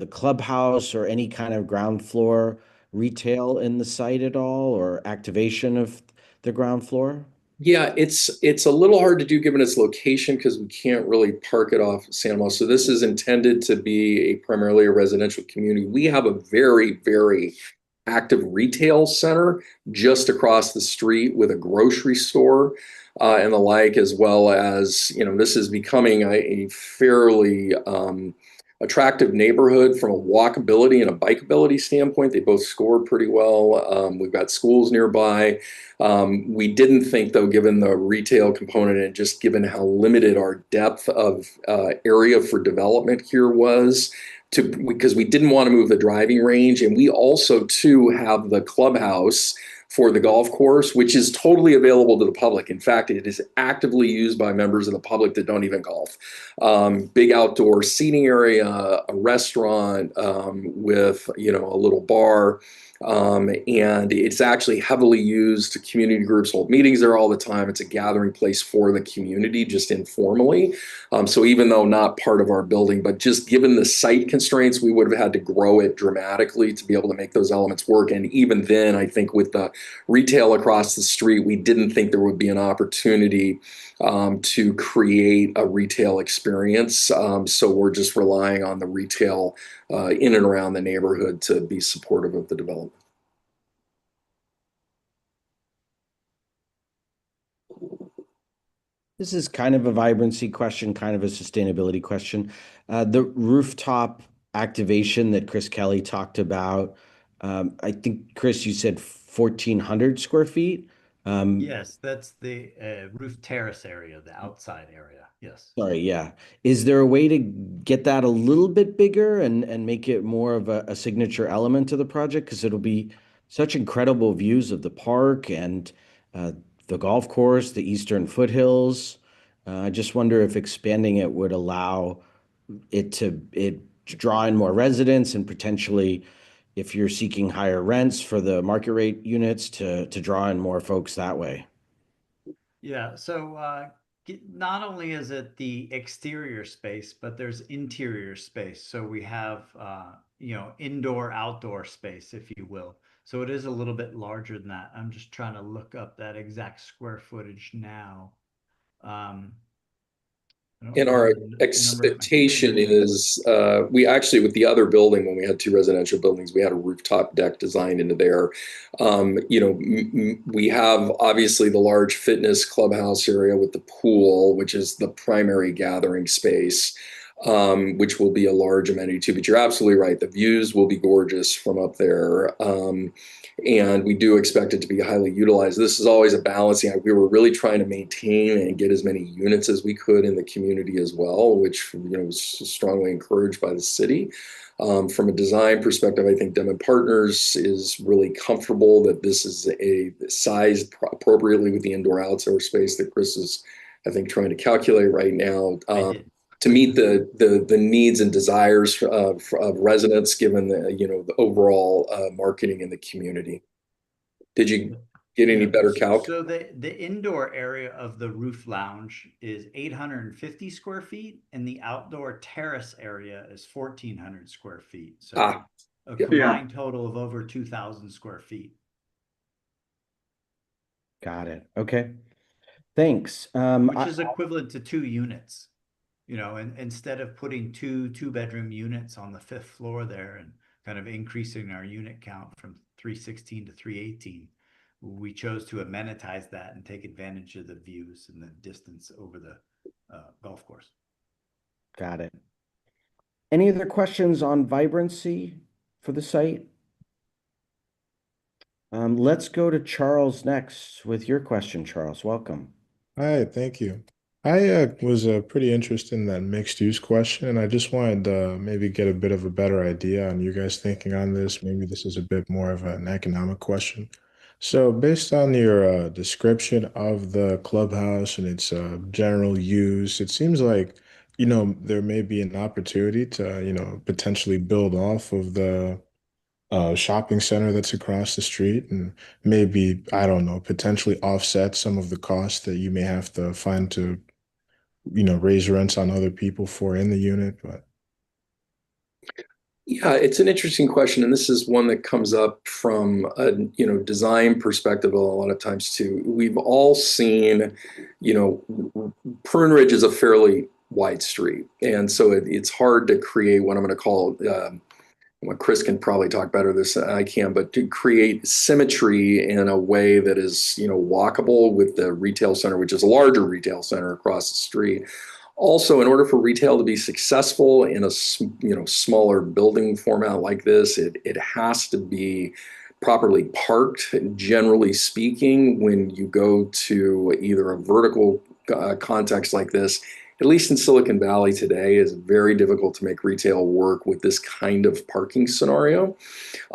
clubhouse or any kind of ground floor retail in the site at all, or activation of the ground floor?
Yeah, it's a little hard to do given its location, because we can't really park it off San Tomas. So this is intended to be primarily a residential community. We have a very, very active retail center just across the street with a grocery store and the like, as well as, this is becoming a fairly attractive neighborhood from a walkability and a bikeability standpoint. They both score pretty well. We've got schools nearby. We didn't think, though, given the retail component and just given how limited our depth of area for development here was, because we didn't want to move the driving range, and we also too have the clubhouse for the golf course, which is totally available to the public. In fact, it is actively used by members of the public that don't even golf. Big outdoor seating area, a restaurant with a little bar. And it's actually heavily used. Community groups hold meetings there all the time. It's a gathering place for the community, just informally. So even though not part of our building, but just given the site constraints, we would have had to grow it dramatically to be able to make those elements work. And even then, I think with the retail across the street, we didn't think there would be an opportunity to create a retail experience. So we're just relying on the retail in and around the neighborhood to be supportive of the development.
This is kind of a vibrancy question, kind of a sustainability question. The rooftop activation that Chris Kelly talked about, I think, Chris, you said 1,400 square feet?
Yes, that's the roof terrace area, the outside area. Yes.
Sorry, yeah. Is there a way to get that a little bit bigger and make it more of a signature element to the project? Because it'll be such incredible views of the park and the golf course, the eastern foothills. I just wonder if expanding it would allow it to draw in more residents and potentially, if you're seeking higher rents for the market rate units, to draw in more folks that way.
Yeah, so not only is it the exterior space, but there's interior space. So we have, indoor, outdoor space, if you will. So it is a little bit larger than that. I'm just trying to look up that exact square footage now.
And our expectation is we actually, with the other building, when we had two residential buildings, we had a rooftop deck designed into there. We have obviously the large fitness clubhouse area with the pool, which is the primary gathering space, which will be a large amenity too. But you're absolutely right. The views will be gorgeous from up there. And we do expect it to be highly utilized. This is always a balancing act. We were really trying to maintain and get as many units as we could in the community as well, which was strongly encouraged by the city. From a design perspective, I think Dem Partners is really comfortable that this is a sized appropriately with the indoor-outdoor space that Chris is, I think, trying to calculate right now. To meet the needs and desires of residents, given the overall marketing in the community. Did you get any better calc?
So the indoor area of the roof lounge is 850 square feet, and the outdoor terrace area is 1,400 square feet. So a combined total of over 2,000 square feet.
Got it. Okay. Thanks.
Which is equivalent to 2 units. And instead of putting two-bedroom units on the 5th floor there and kind of increasing our unit count from 316 to 318, we chose to amenitize that and take advantage of the views and the distance over the golf course.
Got it. Any other questions on vibrancy for the site? Let's go to Charles next with your question, Charles. Welcome.
Hi, thank you. I was pretty interested in that mixed use question, and I just wanted to maybe get a bit of a better idea on you guys thinking on this. Maybe this is a bit more of an economic question. So based on your description of the clubhouse and its general use, it seems like, there may be an opportunity to, potentially build off of the shopping center that's across the street and maybe, I don't know, potentially offset some of the costs that you may have to find to raise rents on other people for in the unit. But
yeah, it's an interesting question, and this is one that comes up from a design perspective a lot of times too. We've all seen, Prune Ridge is a fairly wide street, and so it's hard to create what I'm going to call well, Chris can probably talk better this than I can, but to create symmetry in a way that is, walkable with the retail center, which is a larger retail center across the street. Also, in order for retail to be successful in a, smaller building format like this, it has to be properly parked. Generally speaking, when you go to either a vertical context like this, at least in Silicon Valley today, is very difficult to make retail work with this kind of parking scenario.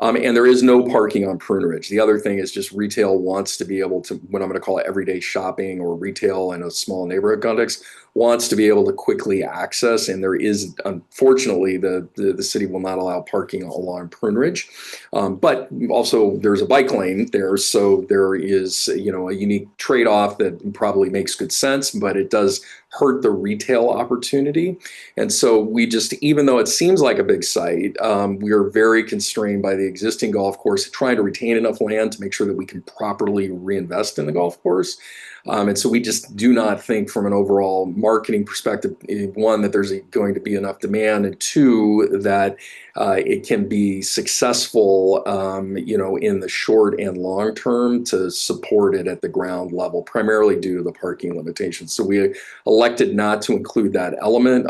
And there is no parking on Prune Ridge. The other thing is just retail wants to be able to, what I'm going to call it everyday shopping or retail in a small neighborhood context, wants to be able to quickly access. And there is, unfortunately, the city will not allow parking along Prune Ridge. But also there's a bike lane there. So there is, a unique trade-off that probably makes good sense, but it does hurt the retail opportunity. And so we just, even though it seems like a big site, we are very constrained by the existing golf course, trying to retain enough land to make sure that we can properly reinvest in the golf course. And so we just do not think from an overall marketing perspective, one, that there's going to be enough demand, and two, that it can be successful, in the short and long term to support it at the ground level, primarily due to the parking limitations. So we elected not to include that element.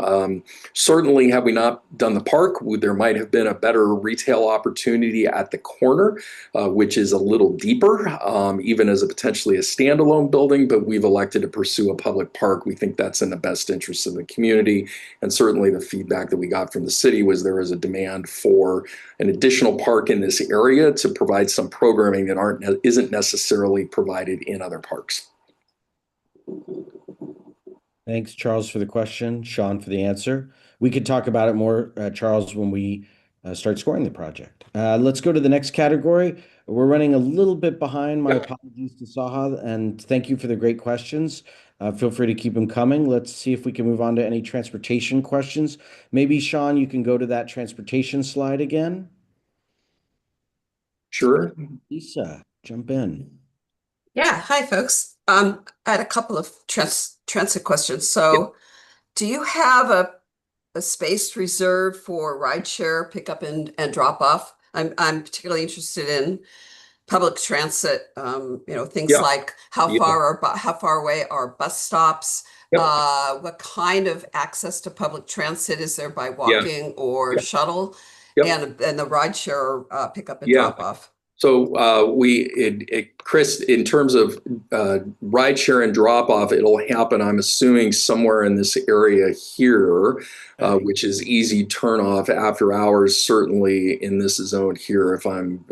Certainly, had we not done the park, there might have been a better retail opportunity at the corner, which is a little deeper, even as a potentially a standalone building, but we've elected to pursue a public park. We think that's in the best interest of the community. And certainly the feedback that we got from the city was there is a demand for an additional park in this area to provide some programming that isn't necessarily provided in other parks.
Thanks, Charles, for the question, Sean for the answer. We could talk about it more, Charles, when we start scoring the project. Let's go to the next category. We're running a little bit behind. My apologies to Saha, and thank you for the great questions. Feel free to keep them coming. Let's see if we can move on to any transportation questions. Maybe, Sean, you can go to that transportation slide again.
Sure.
Lisa, jump in.
Yeah, hi, folks. I had a couple of transit questions. So do you have a space reserved for rideshare pickup and drop off? I'm particularly interested in public transit, things like how far away are bus stops? What kind of access to public transit is there by walking or shuttle? And the rideshare pickup and drop off?
So Chris, in terms of rideshare and drop off, it'll happen, I'm assuming, somewhere in this area here, which is easy turn off after hours, certainly in this zone here, if I'm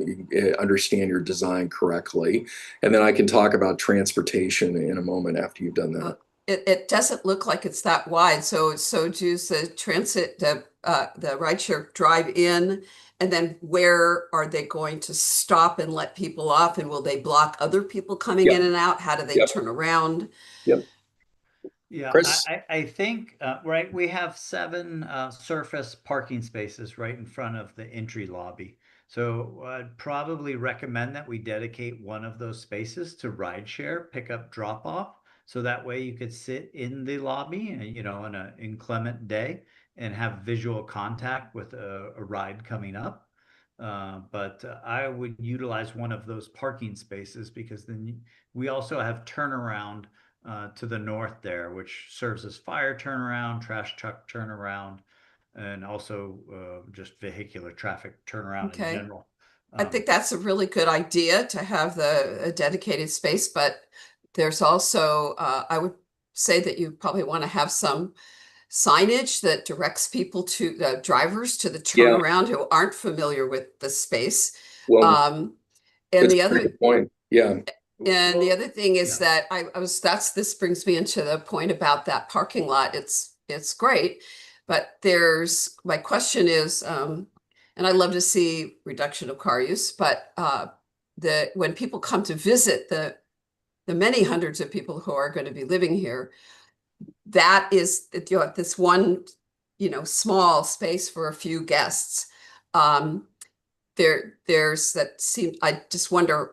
understand your design correctly. And then I can talk about transportation in a moment after you've done that.
It doesn't look like it's that wide. So does the transit, the rideshare drive in? And then where are they going to stop and let people off? And will they block other people coming in and out? How do they turn around?
Yeah,
Chris?
I think, right, we have 7 surface parking spaces right in front of the entry lobby. So I'd probably recommend that we dedicate one of those spaces to rideshare, pickup, drop off. So that way you could sit in the lobby, on an inclement day and have visual contact with a ride coming up. But I would utilize one of those parking spaces, because then we also have turnaround to the north there, which serves as fire turnaround, trash truck turnaround, and also just vehicular traffic turnaround in general.
I think that's a really good idea to have a dedicated space, but there's also, I would say that you probably want to have some signage that directs people to the drivers to the turnaround who aren't familiar with the space.
Well,
and the other
point,
and the other thing is that this brings me into the point about that parking lot. It's great, but my question is, and I'd love to see reduction of car use, but when people come to visit the many hundreds of people who are going to be living here, that is, this one, small space for a few guests. There's that seems, I just wonder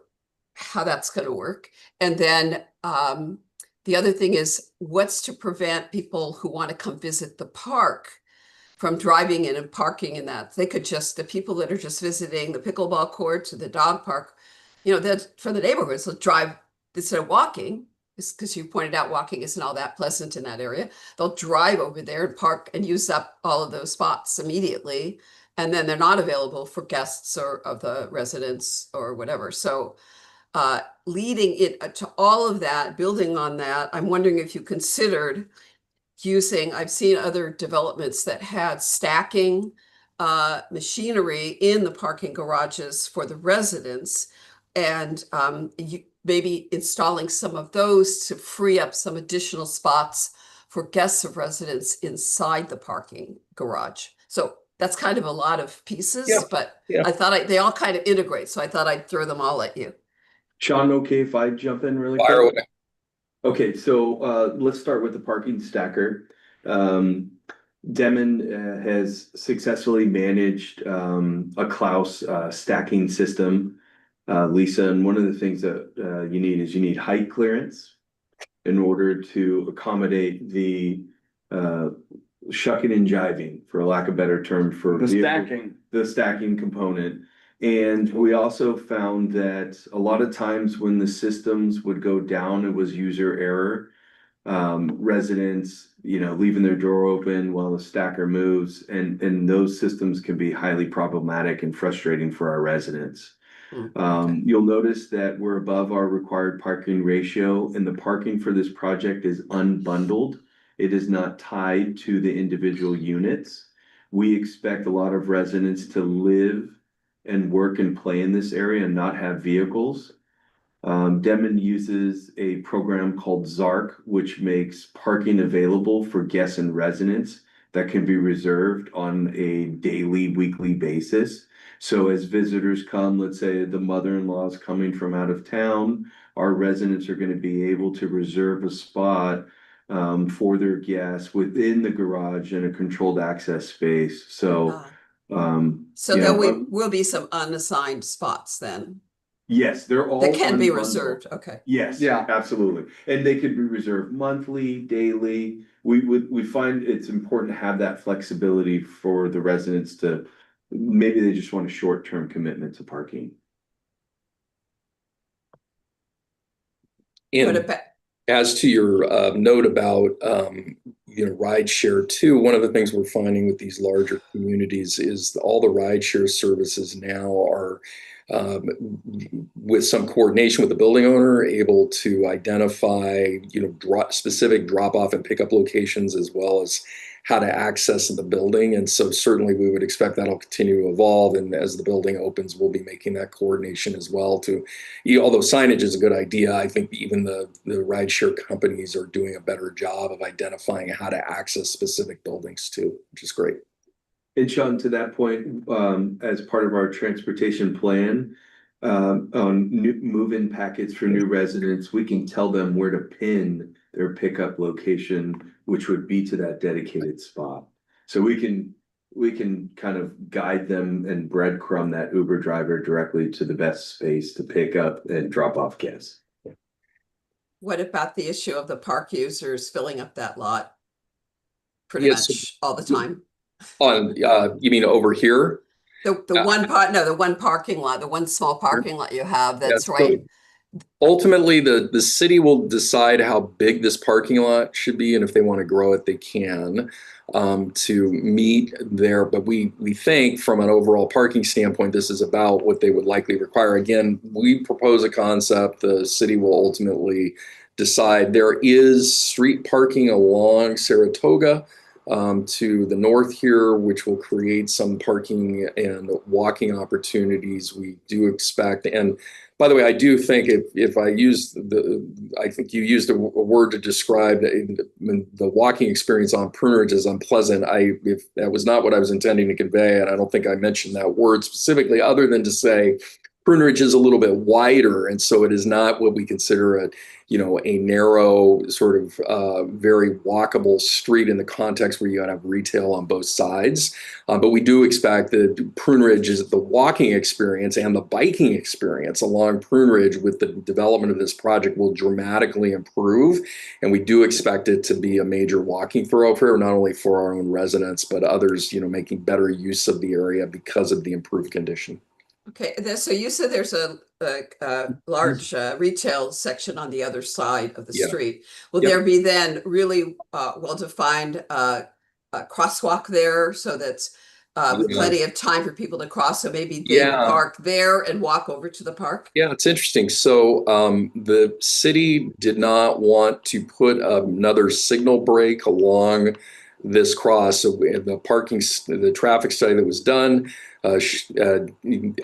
how that's going to work. And then the other thing is, what's to prevent people who want to come visit the park from driving in and parking in that? They could the people that are just visiting the pickleball courts or the dog park, for the neighborhoods, they'll drive instead of walking, because you pointed out walking isn't all that pleasant in that area. They'll drive over there and park and use up all of those spots immediately. And then they're not available for guests or of the residents or whatever. So leading it to all of that, building on that, I'm wondering if you considered I've seen other developments that had stacking machinery in the parking garages for the residents, and maybe installing some of those to free up some additional spots for guests of residents inside the parking garage. So that's kind of a lot of pieces, but I thought they all kind of integrate. So I thought I'd throw them all at you.
Sean, okay if I jump in really
Fire
quick?
away.
Okay, so let's start with the parking stacker. Demon has successfully managed a Klaus stacking system, Lisa, and one of the things that you need height clearance in order to accommodate the shucking and jiving, for a lack of a better term, for the stacking component. And we also found that a lot of times when the systems would go down, it was user error. Residents, leaving their door open while the stacker moves, and those systems can be highly problematic and frustrating for our residents.
Okay.
You'll notice that we're above our required parking ratio, and the parking for this project is unbundled. It is not tied to the individual units. We expect a lot of residents to live and work and play in this area and not have vehicles. Denman uses a program called ZARC, which makes parking available for guests and residents that can be reserved on a daily, weekly basis. So as visitors come, let's say the mother-in-law is coming from out of town, our residents are going to be able to reserve a spot for their guests within the garage in a controlled access space. So
there will be some unassigned spots then.
Yes, they're all
that can be
unbundled.
reserved. Okay.
Yes,
Yeah.
absolutely. And they could be reserved monthly, daily. We find it's important to have that flexibility for the residents to, maybe they just want a short-term commitment to parking.
And as to your note about ride share too, one of the things we're finding with these larger communities is all the ride share services now are with some coordination with the building owner, able to identify specific drop-off and pickup locations, as well as how to access the building. And so certainly we would expect that'll continue to evolve, and as the building opens, we'll be making that coordination as well. Although signage is a good idea, I think even the rideshare companies are doing a better job of identifying how to access specific buildings too, which is great.
And Sean, to that point, as part of our transportation plan, on new move-in packets for new residents, we can tell them where to pin their pickup location, which would be to that dedicated spot. So we can kind of guide them and breadcrumb that Uber driver directly to the best space to pick up and drop off guests.
What about the issue of the park users filling up that lot pretty much all the time?
You mean over here?
The one parking lot, the one small parking lot you have, that's right.
Ultimately, the city will decide how big this parking lot should be, and if they want to grow it, they can to meet there. But we think from an overall parking standpoint, this is about what they would likely require. Again, we propose a concept, the city will ultimately decide. There is street parking along Saratoga to the north here, which will create some parking and walking opportunities we do expect. And by the way, I do think if I use I think you used a word to describe the walking experience on Prune Ridge as unpleasant. If that was not what I was intending to convey, and I don't think I mentioned that word specifically, other than to say Prune Ridge is a little bit wider, and so it is not what we consider a narrow sort of very walkable street in the context where you gotta have retail on both sides. But we do expect that Prune Ridge is the walking experience and the biking experience along Prune Ridge with the development of this project will dramatically improve. And we do expect it to be a major walking thoroughfare, not only for our own residents, but others, making better use of the area because of the improved condition.
Okay, so you said there's a large retail section on the other side of the street. Will there be then really well-defined crosswalk there so that with
Yeah.
plenty of time for people to cross. So maybe they
Yeah.
park there and walk over to the park.
Yeah, it's interesting. So the city did not want to put another signal break along this cross. So the traffic study that was done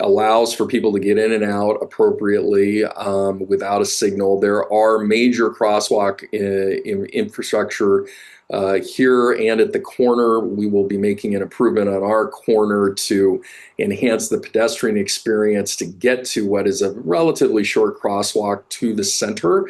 allows for people to get in and out appropriately without a signal. There are major crosswalk in infrastructure here and at the corner. We will be making an improvement on our corner to enhance the pedestrian experience to get to what is a relatively short crosswalk to the center.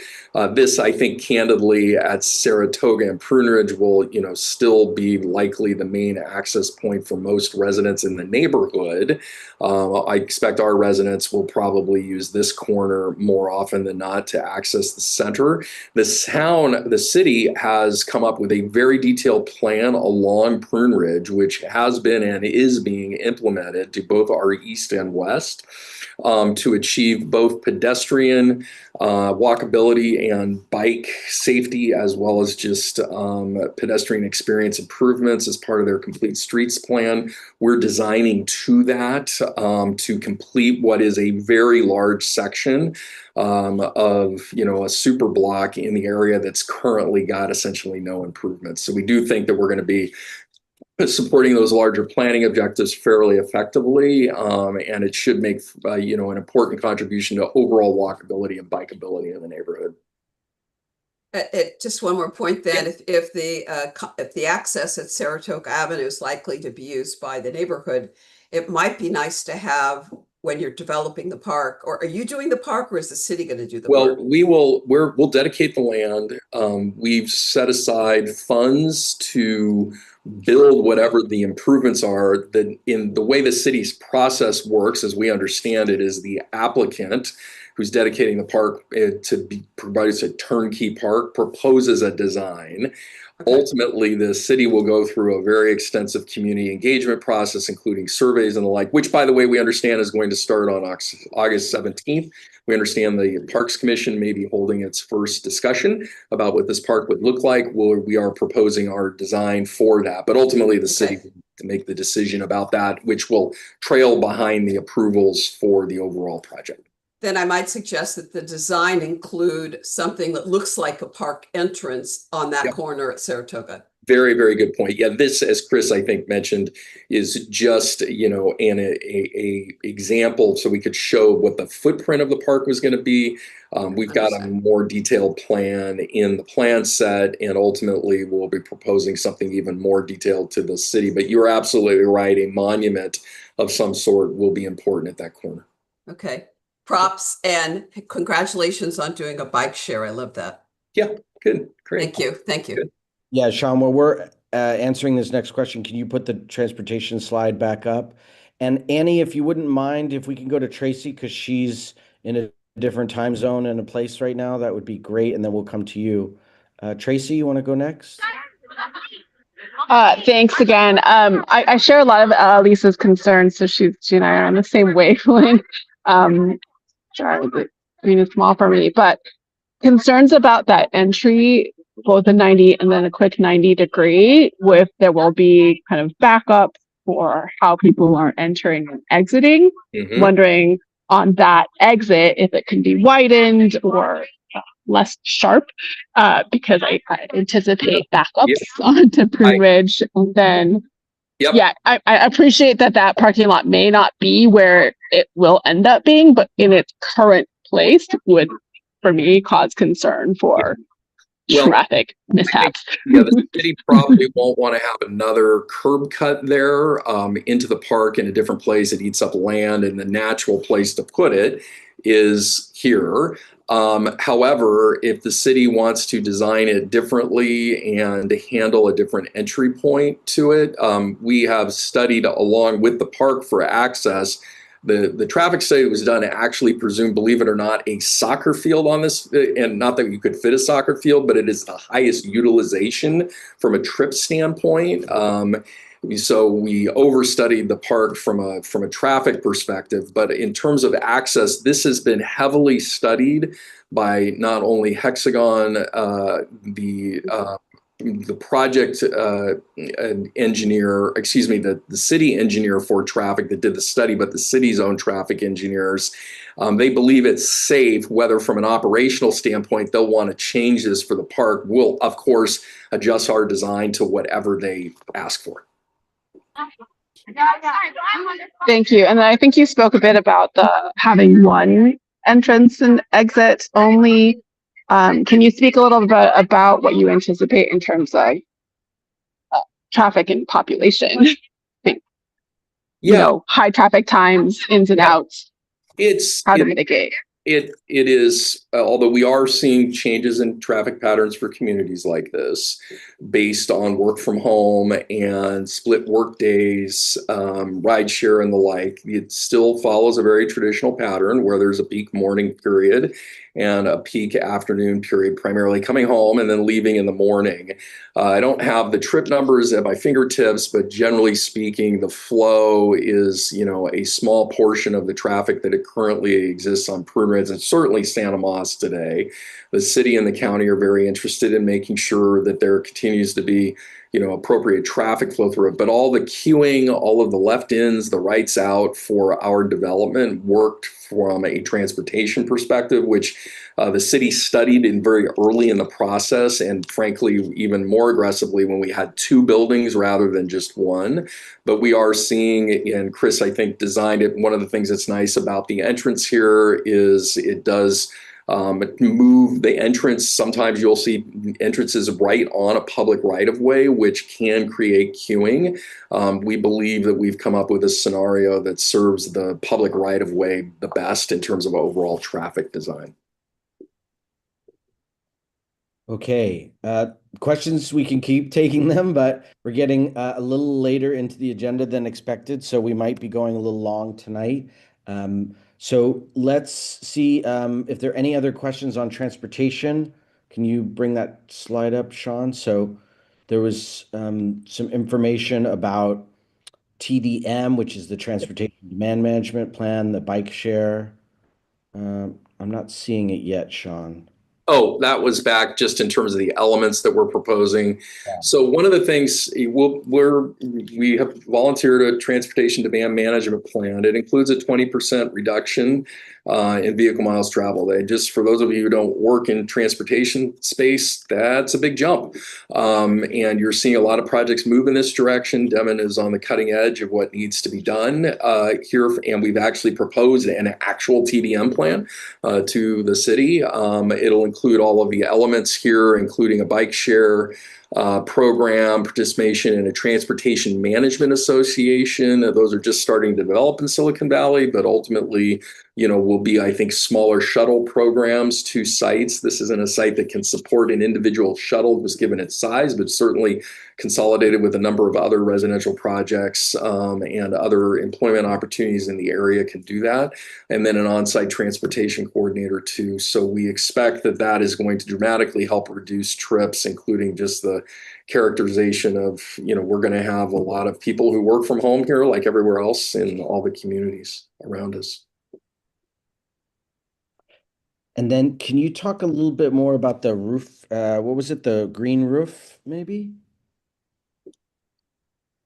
This, I think, candidly, at Saratoga and Prune Ridge will, still be likely the main access point for most residents in the neighborhood. I expect our residents will probably use this corner more often than not to access the center. The city has come up with a very detailed plan along Prune Ridge, which has been and is being implemented to both our east and west to achieve both pedestrian walkability and bike safety, as well as just pedestrian experience improvements as part of their complete streets plan. We're designing to that to complete what is a very large section of a super block in the area that's currently got essentially no improvements. So we do think that we're going to be supporting those larger planning objectives fairly effectively, and it should make an important contribution to overall walkability and bikeability in the neighborhood.
Just one more point then, if the access at Saratoga Avenue is likely to be used by the neighborhood, it might be nice to have when you're developing the park. Or are you doing the park, or is the city going to do the park?
Well, we'll dedicate the land. We've set aside funds to build whatever the improvements are. That in the way the city's process works, as we understand it, is the applicant who's dedicating the park to be provides a turnkey park, proposes a design. Okay. Ultimately, the city will go through a very extensive community engagement process, including surveys and the like, which, by the way, we understand is going to start on August 17th. We understand the Parks Commission may be holding its first discussion about what this park would look like. We are proposing our design for that, but ultimately the city will to make the decision about that, which will trail behind the approvals for the overall project.
Then I might suggest that the design include something that looks like a park entrance on that corner at Saratoga.
Very, very good point. Yeah, this, as Chris, I think, mentioned, is just, an example so we could show what the footprint of the park was going to be. We've got a more detailed plan in the plan set, and ultimately we'll be proposing something even more detailed to the city. But you're absolutely right. A monument of some sort will be important at that corner.
Okay. Props and congratulations on doing a bike share. I love that.
Yeah, good. Great.
Thank you. Thank you.
Good.
Yeah, Sean, while we're answering this next question, can you put the transportation slide back up? And Annie, if you wouldn't mind, if we can go to Tracy, because she's in a different time zone and a place right now, that would be great. And then we'll come to you. Tracy, you want to go next?
Thanks again. I share a lot of Lisa's concerns, so she and I are on the same wavelength. Green is small for me, but concerns about that entry, both a 90 and then a quick 90-degree, with there will be kind of backup for how people are entering and exiting. Mm-hmm. Wondering on that exit if it can be widened or less sharp, because I anticipate backups onto Prune Ridge. And then, I appreciate that parking lot may not be where it will end up being, but in its current place would, for me, cause concern for traffic mishaps.
The city probably won't want to have another curb cut there into the park in a different place. It eats up land, and the natural place to put it is here. However, if the city wants to design it differently and handle a different entry point to it, we have studied along with the park for access. The traffic study that was done actually presumed, believe it or not, a soccer field on this, and not that you could fit a soccer field, but it is the highest utilization from a trip standpoint. So we overstudied the park from a traffic perspective, but in terms of access, this has been heavily studied by not only Hexagon, the the project engineer, excuse me, the city engineer for traffic that did the study, but the city's own traffic engineers, they believe it's safe. Whether from an operational standpoint they'll want to change this for the park, we'll of course adjust our design to whatever they ask for.
Thank you. And I think you spoke a bit about the having one entrance and exit only. Can you speak a little bit about what you anticipate in terms of traffic and population?
Yeah,
High traffic times, ins and
yeah.
outs, how to mitigate.
It is, although we are seeing changes in traffic patterns for communities like this based on work from home and split work days, ride share and the like, it still follows a very traditional pattern where there's a peak morning period and a peak afternoon period, primarily coming home and then leaving in the morning. I don't have the trip numbers at my fingertips, but generally speaking, the flow is, a small portion of the traffic that it currently exists on Prune Ridge and certainly Santa Moss today. The city and the county are very interested in making sure that there continues to be, appropriate traffic flow through it. But all the queuing, all of the left ins, the rights out for our development worked from a transportation perspective, which the city studied in very early in the process, and frankly, even more aggressively when we had two buildings rather than just one. But we are seeing, and Chris, I think, designed it. One of the things that's nice about the entrance here is it does move the entrance. Sometimes you'll see entrances right on a public right-of-way, which can create queuing. We believe that we've come up with a scenario that serves the public right-of-way the best in terms of overall traffic design.
Okay, questions, we can keep taking them, but we're getting a little later into the agenda than expected, so we might be going a little long tonight. So let's see if there are any other questions on transportation. Can you bring that slide up, Sean? So there was some information about TDM, which is the Transportation Demand Management Plan, the bike share. I'm not seeing it yet, Sean.
Oh, that was back just in terms of the elements that we're proposing. So one of the things we have volunteered a transportation demand management plan. It includes a 20% reduction in vehicle miles traveled. And just for those of you who don't work in transportation space, that's a big jump. And you're seeing a lot of projects move in this direction. Devon is on the cutting edge of what needs to be done here, and we've actually proposed an actual TDM plan to the city. It'll include all of the elements here, including a bike share program, participation in a transportation management association. Those are just starting to develop in Silicon Valley, but ultimately, will be, I think, smaller shuttle programs to sites. This isn't a site that can support an individual shuttle just given its size, but certainly consolidated with a number of other residential projects and other employment opportunities in the area can do that. And then an on-site transportation coordinator too. So we expect that that is going to dramatically help reduce trips, including just the characterization of, we're going to have a lot of people who work from home here, like everywhere else in all the communities around us.
And then can you talk a little bit more about the roof? What was it? The green roof, maybe?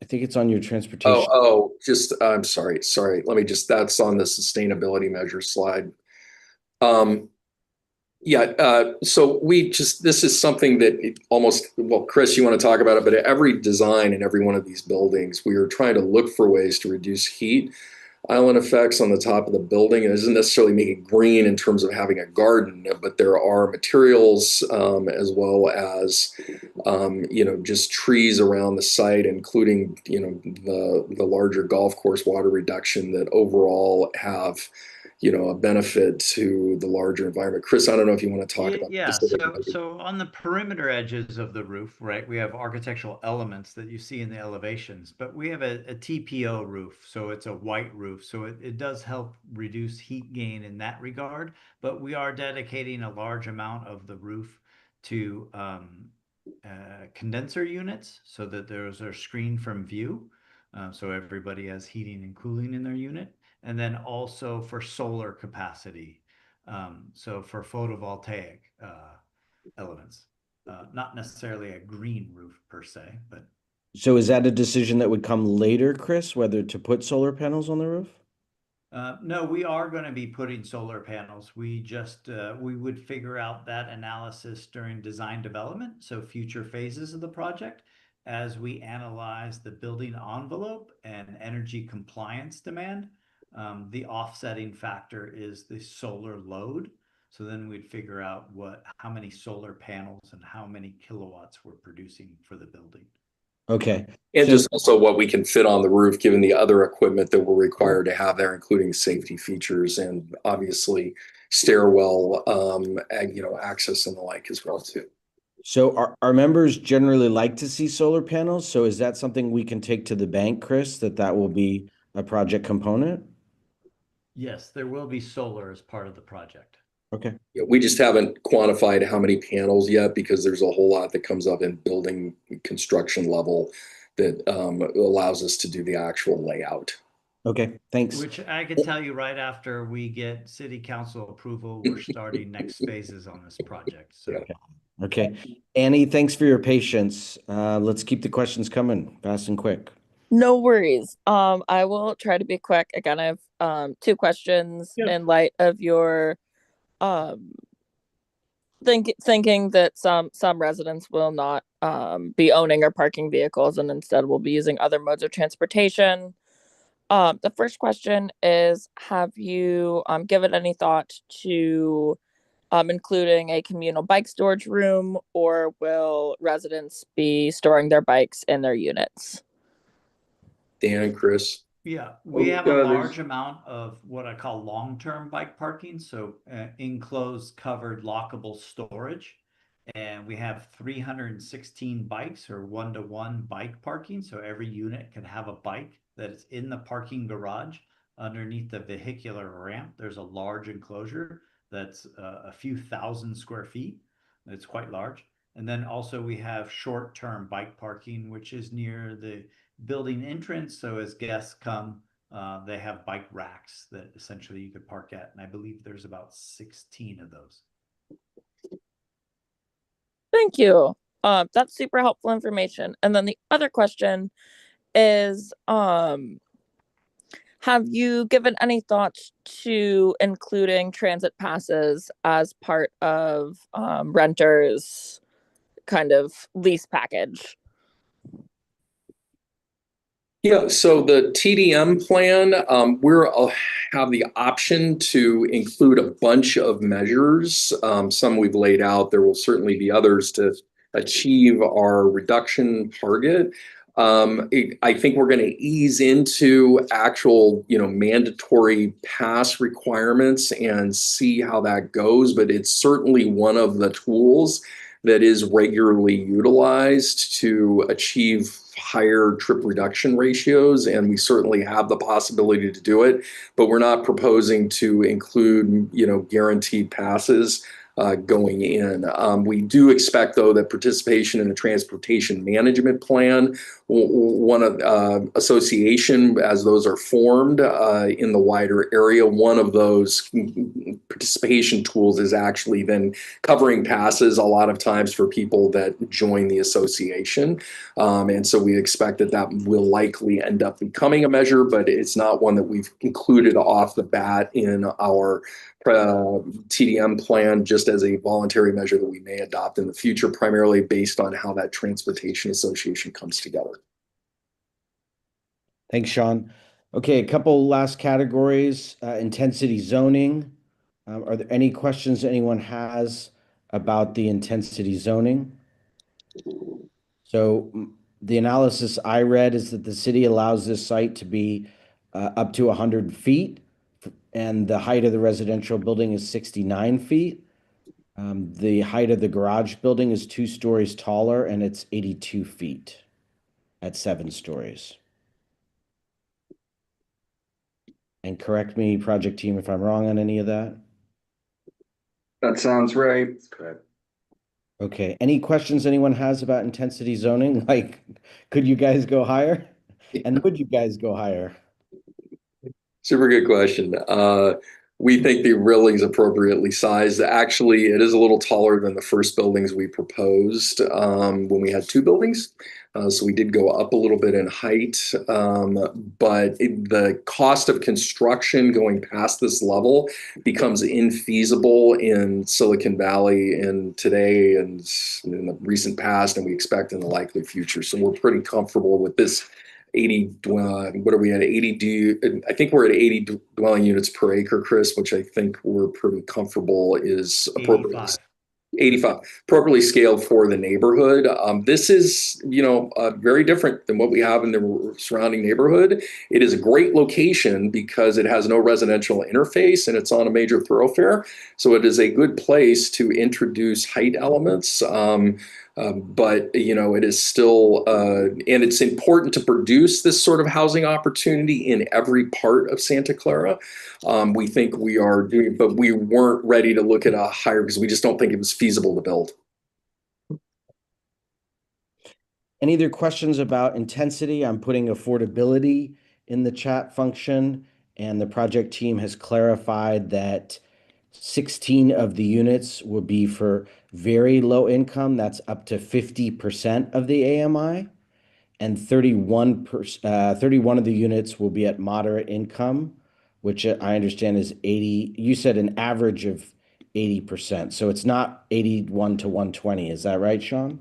I think it's on your transportation.
I'm sorry. That's on the sustainability measure slide. So this is something that Chris, you want to talk about it, but every design in every one of these buildings, we are trying to look for ways to reduce heat island effects on the top of the building. It doesn't necessarily make it green in terms of having a garden, but there are materials as well as just trees around the site, including the larger golf course water reduction that overall have a benefit to the larger environment. Chris, I don't know if you want to talk about
So on the perimeter edges of the roof, right, we have architectural elements that you see in the elevations, but we have a TPO roof, so it's a white roof, so it does help reduce heat gain in that regard, but we are dedicating a large amount of the roof to condenser units so that those are screened from view, so everybody has heating and cooling in their unit. And then also for solar capacity, so for photovoltaic elements. not necessarily a green roof per se, but
So is that a decision that would come later, Chris, whether to put solar panels on the roof?
no, we are going to be putting solar panels. We would figure out that analysis during design development, so future phases of the project, as we analyze the building envelope and energy compliance demand. The offsetting factor is the solar load. So then we'd figure out how many solar panels and how many kilowatts we're producing for the building.
Okay.
And
So-
just also what we can fit on the roof, given the other equipment that we're required to have there, including safety features and obviously stairwell, access and the like as well too.
So our members generally like to see solar panels. So is that something we can take to the bank, Chris, that will be a project component?
Yes, there will be solar as part of the project.
Okay.
Yeah, we just haven't quantified how many panels yet because there's a whole lot that comes up in building construction level that allows us to do the actual layout.
Okay, thanks.
Which I can tell you right after we get city council approval, we're starting next phases on this project. So.
Okay. Annie, thanks for your patience. Let's keep the questions coming fast and quick.
No worries. I will try to be quick. Again, I have two questions in light of your thinking that some residents will not be owning or parking vehicles and instead will be using other modes of transportation. The first question is, have you given any thought to including a communal bike storage room, or will residents be storing their bikes in their units?
Dan, Chris.
Yeah, we have a large amount of what I call long-term bike parking, so enclosed, covered, lockable storage. And we have 316 bikes or one-to-one bike parking. So every unit can have a bike that is in the parking garage underneath the vehicular ramp. There's a large enclosure that's a few thousand square feet. It's quite large. And then also we have short-term bike parking, which is near the building entrance. So as guests come, they have bike racks that essentially you could park at. And I believe there's about 16 of those.
Thank you. That's super helpful information. And then the other question is, have you given any thoughts to including transit passes as part of renters' kind of lease package?
Yeah, so the TDM plan, we're have the option to include a bunch of measures. Some we've laid out. There will certainly be others to achieve our reduction target. I think we're going to ease into actual, mandatory pass requirements and see how that goes. But it's certainly one of the tools that is regularly utilized to achieve higher trip reduction ratios, and we certainly have the possibility to do it, but we're not proposing to include, guaranteed passes going in. We do expect, though, that participation in the transportation management plan, one of association, as those are formed in the wider area, one of those participation tools is actually then covering passes a lot of times for people that join the association. And so we expect that will likely end up becoming a measure, but it's not one that we've included off the bat in our TDM plan, just as a voluntary measure that we may adopt in the future, primarily based on how that transportation association comes together.
Thanks, Sean. Okay, a couple last categories. Intensity zoning. Are there any questions anyone has about the intensity zoning? So the analysis I read is that the city allows this site to be up to 100 feet, and the height of the residential building is 69 feet. The height of the garage building is 2 stories taller, and it's 82 feet at 7 stories. And correct me, project team, if I'm wrong on any of that.
That sounds right. That's correct.
Okay, any questions anyone has about intensity zoning? Like, could you guys go higher? And would you guys go higher?
Super good question. We think the building's appropriately sized. Actually, it is a little taller than the first buildings we proposed when we had two buildings. So we did go up a little bit in height, but the cost of construction going past this level becomes infeasible in Silicon Valley and today and in the recent past, and we expect in the likely future. So we're pretty comfortable with this 80 what are we at 80 I think we're at 80 dwelling units per acre, Chris, which I think we're pretty comfortable is appropriate.
85.
85 appropriately scaled for the neighborhood. This is, very different than what we have in the surrounding neighborhood. It is a great location because it has no residential interface and it's on a major thoroughfare. So it is a good place to introduce height elements. But it is still, and it's important to produce this sort of housing opportunity in every part of Santa Clara. We think we are doing, but we weren't ready to look at a higher because we just don't think it was feasible to build.
Any other questions about intensity? I'm putting affordability in the chat function, and the project team has clarified that 16 of the units will be for very low income. That's up to 50% of the AMI. And 31 of the units will be at moderate income, which I understand is 80. You said an average of 80%. So it's not 81 to 120. Is that right, Sean?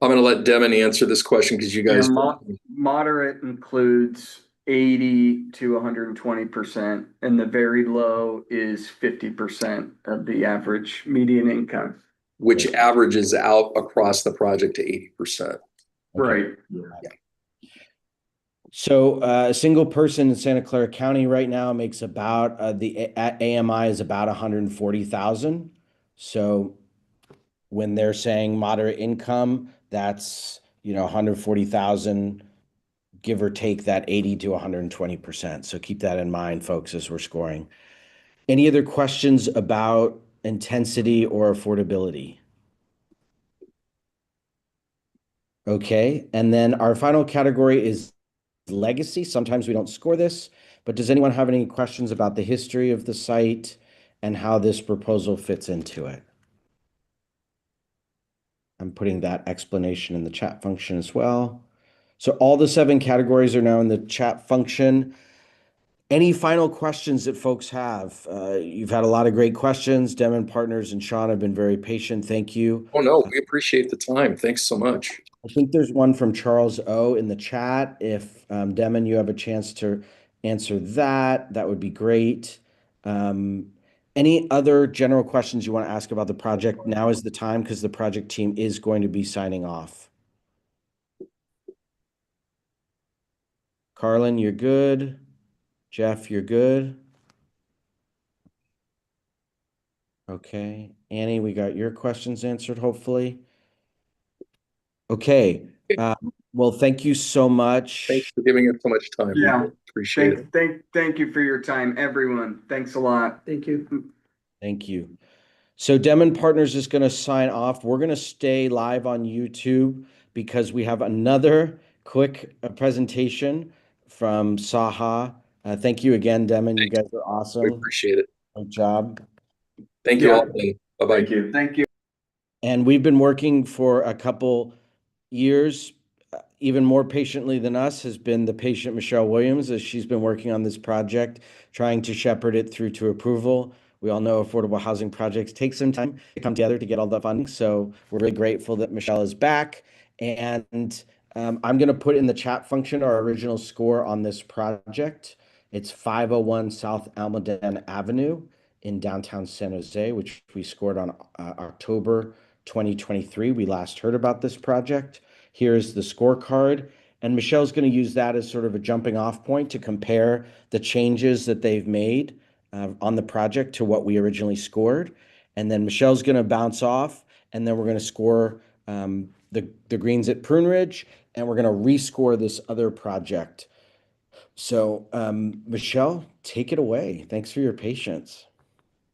I'm going to let Devin answer this question because you guys.
Moderate includes 80 to 120%, and the very low is 50% of the average median income.
Which averages out across the project to 80%.
Right.
Yeah. So a single person in Santa Clara County right now makes about the AMI is about 140,000. So when they're saying moderate income, that's 140,000, give or take that 80 to 120%. So keep that in mind, folks, as we're scoring. Any other questions about intensity or affordability? Okay, and then our final category is legacy. Sometimes we don't score this, but does anyone have any questions about the history of the site and how this proposal fits into it? I'm putting that explanation in the chat function as well. So all the 7 categories are now in the chat function. Any final questions that folks have? You've had a lot of great questions. Devin Partners and Sean have been very patient. Thank you.
Oh, no, we appreciate the time. Thanks so much.
I think there's one from Charles O in the chat. If Devin, you have a chance to answer that, that would be great. Any other general questions you want to ask about the project? Now is the time because the project team is going to be signing off. Carlin, you're good. Jeff, you're good. Okay. Annie, we got your questions answered, hopefully. Okay. Well, thank you so much.
Thanks for giving us so much time.
Yeah.
We appreciate it.
Thank you for your time, everyone. Thanks a lot.
Thank you.
Thank you. So Devin Partners is going to sign off. We're going to stay live on YouTube because we have another quick presentation from Saha. Thank you again, Devin. You guys are awesome.
We appreciate it.
Great job.
Thank you all. Bye-bye.
Thank you.
Thank you.
And we've been working for a couple years. Even more patiently than us has been the patient Michelle Williams, as she's been working on this project, trying to shepherd it through to approval. We all know affordable housing projects take some time to come together to get all the funding. So we're really grateful that Michelle is back. And I'm going to put in the chat function our original score on this project. It's 501 South Almaden Avenue in downtown San Jose, which we scored on October 2023. We last heard about this project. Here's the scorecard. And Michelle's going to use that as sort of a jumping off point to compare the changes that they've made on the project to what we originally scored. And then Michelle's going to bounce off, and then we're going to score the greens at Prune Ridge, and we're going to rescore this other project. So Michelle, take it away. Thanks for your patience.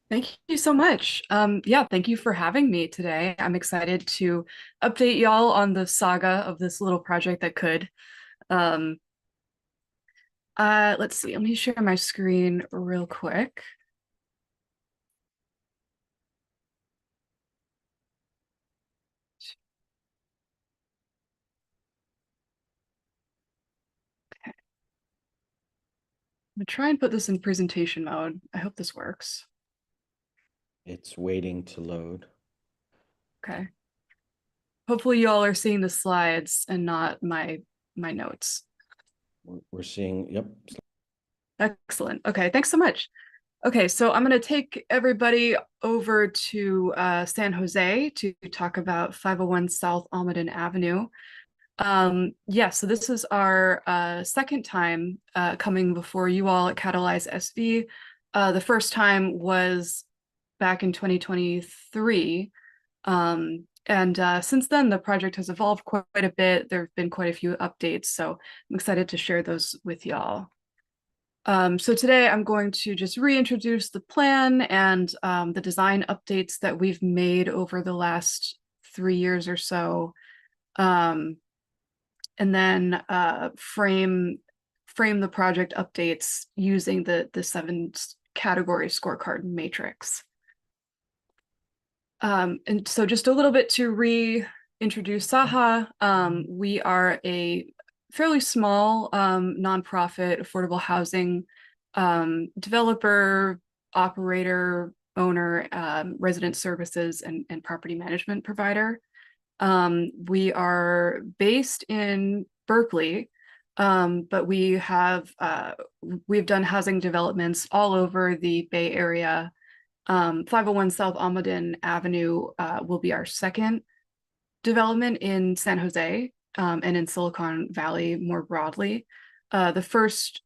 Thank you so much. Yeah, thank you for having me today. I'm excited to update y'all on the saga of this little project that could. Let's see. Let me share my screen real quick. Okay. I'm gonna try and put this in presentation mode. I hope this works.
It's waiting to load.
Okay. Hopefully you all are seeing the slides and not my notes.
We're seeing, yep.
Excellent. Okay, thanks so much. Okay, so I'm going to take everybody over to San Jose to talk about 501 South Almaden Avenue. Yeah, so this is our second time coming before you all at Catalyze SV. The first time was back in 2023. And since then, the project has evolved quite a bit. There have been quite a few updates, so I'm excited to share those with y'all. So today I'm going to just reintroduce the plan and the design updates that we've made over the last 3 years or so. And then frame the project updates using the 7 category scorecard matrix. And so just a little bit to reintroduce Saha, we are a fairly small nonprofit affordable housing developer, operator, owner, resident services, and property management provider. We are based in Berkeley, but we've done housing developments all over the Bay Area. 501 South Almaden Avenue will be our second development in San Jose and in Silicon Valley more broadly. The first,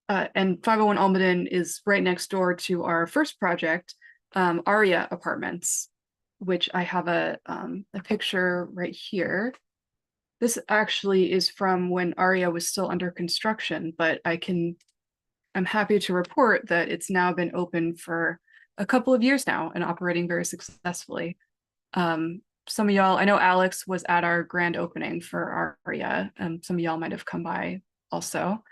and 501 Almaden is right next door to our first project, Aria Apartments, which I have a picture right here. This actually is from when Aria was still under construction, but I'm happy to report that it's now been open for a couple of years now and operating very successfully. Some of y'all, I know Alex was at our grand opening for Aria, and some of y'all might have come by also.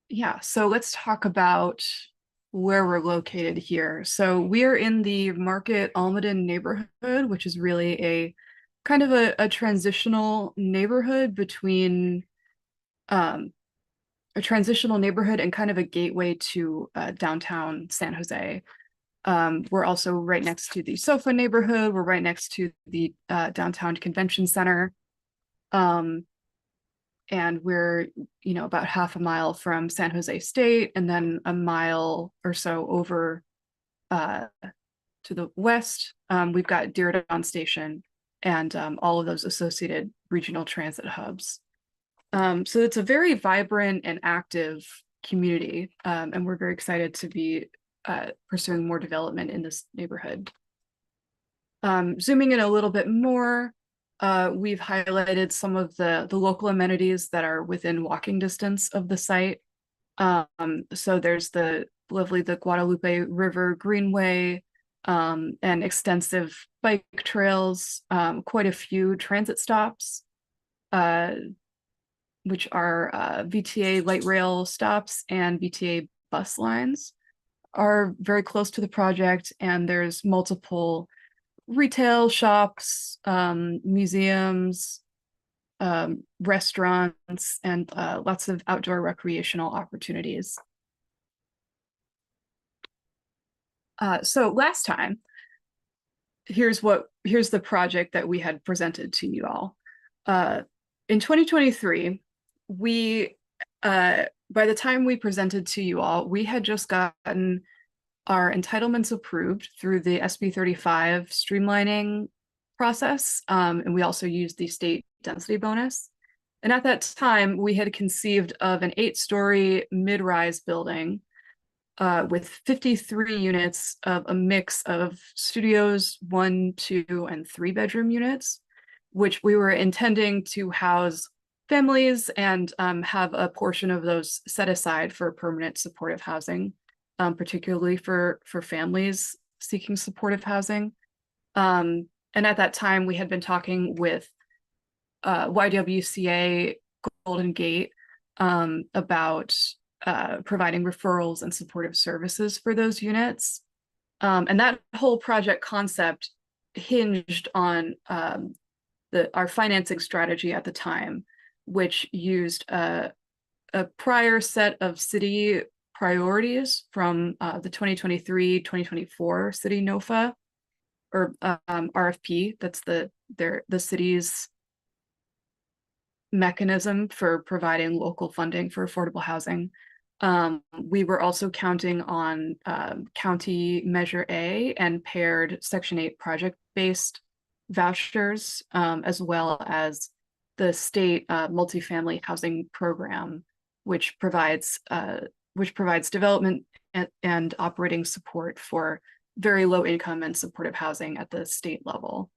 Yeah, so let's talk about where we're located here. So we're in the Market Almaden neighborhood, which is really a kind of a transitional neighborhood between a transitional neighborhood and kind of a gateway to downtown San Jose. We're also right next to the SoFa neighborhood. We're right next to the downtown convention center. And we're, about half a mile from San Jose State, and then a mile or so over to the west, we've got Diridon Station and all of those associated regional transit hubs. So it's a very vibrant and active community, and we're very excited to be pursuing more development in this neighborhood. Zooming in a little bit more, we've highlighted some of the local amenities that are within walking distance of the site. So there's the Guadalupe River Greenway, and extensive bike trails, quite a few transit stops, which are VTA light rail stops and VTA bus lines are very close to the project, and there's multiple retail shops, museums, restaurants, and lots of outdoor recreational opportunities. So last time, here's the project that we had presented to you all. In 2023, we by the time we presented to you all, we had just gotten our entitlements approved through the SB 35 streamlining process, and we also used the state density bonus. And at that time, we had conceived of an 8-story mid-rise building with 53 units of a mix of studios, 1, 2, and 3-bedroom units, which we were intending to house families and have a portion of those set aside for permanent supportive housing, particularly for families seeking supportive housing. And at that time, we had been talking with YWCA Golden Gate about providing referrals and supportive services for those units. And that whole project concept hinged on our financing strategy at the time, which used a prior set of city priorities from the 2023-2024 city NOFA or RFP. That's the city's mechanism for providing local funding for affordable housing. We were also counting on County Measure A and paired Section 8 project-based vouchers, as well as the state multifamily housing program, which provides development and operating support for very low income and supportive housing at the state level.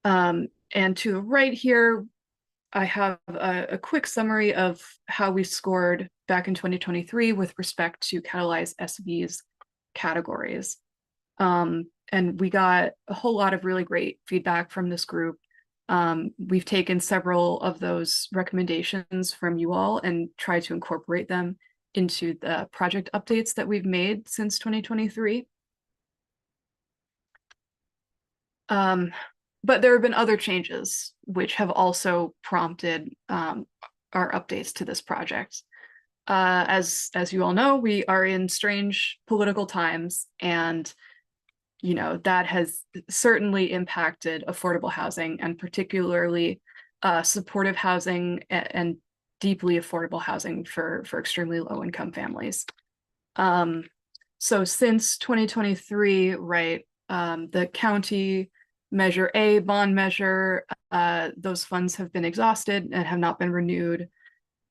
And to the right here, I have a quick summary of how we scored back in 2023 with respect to Catalyze SV's categories. And we got a whole lot of really great feedback from this group. We've taken several of those recommendations from you all and tried to incorporate them into the project updates that we've made since 2023. But there have been other changes which have also prompted our updates to this project. As you all know, we are in strange political times, and that has certainly impacted affordable housing, and particularly supportive housing and deeply affordable housing for extremely low income families. So since 2023, right, the county Measure A bond measure, those funds have been exhausted and have not been renewed.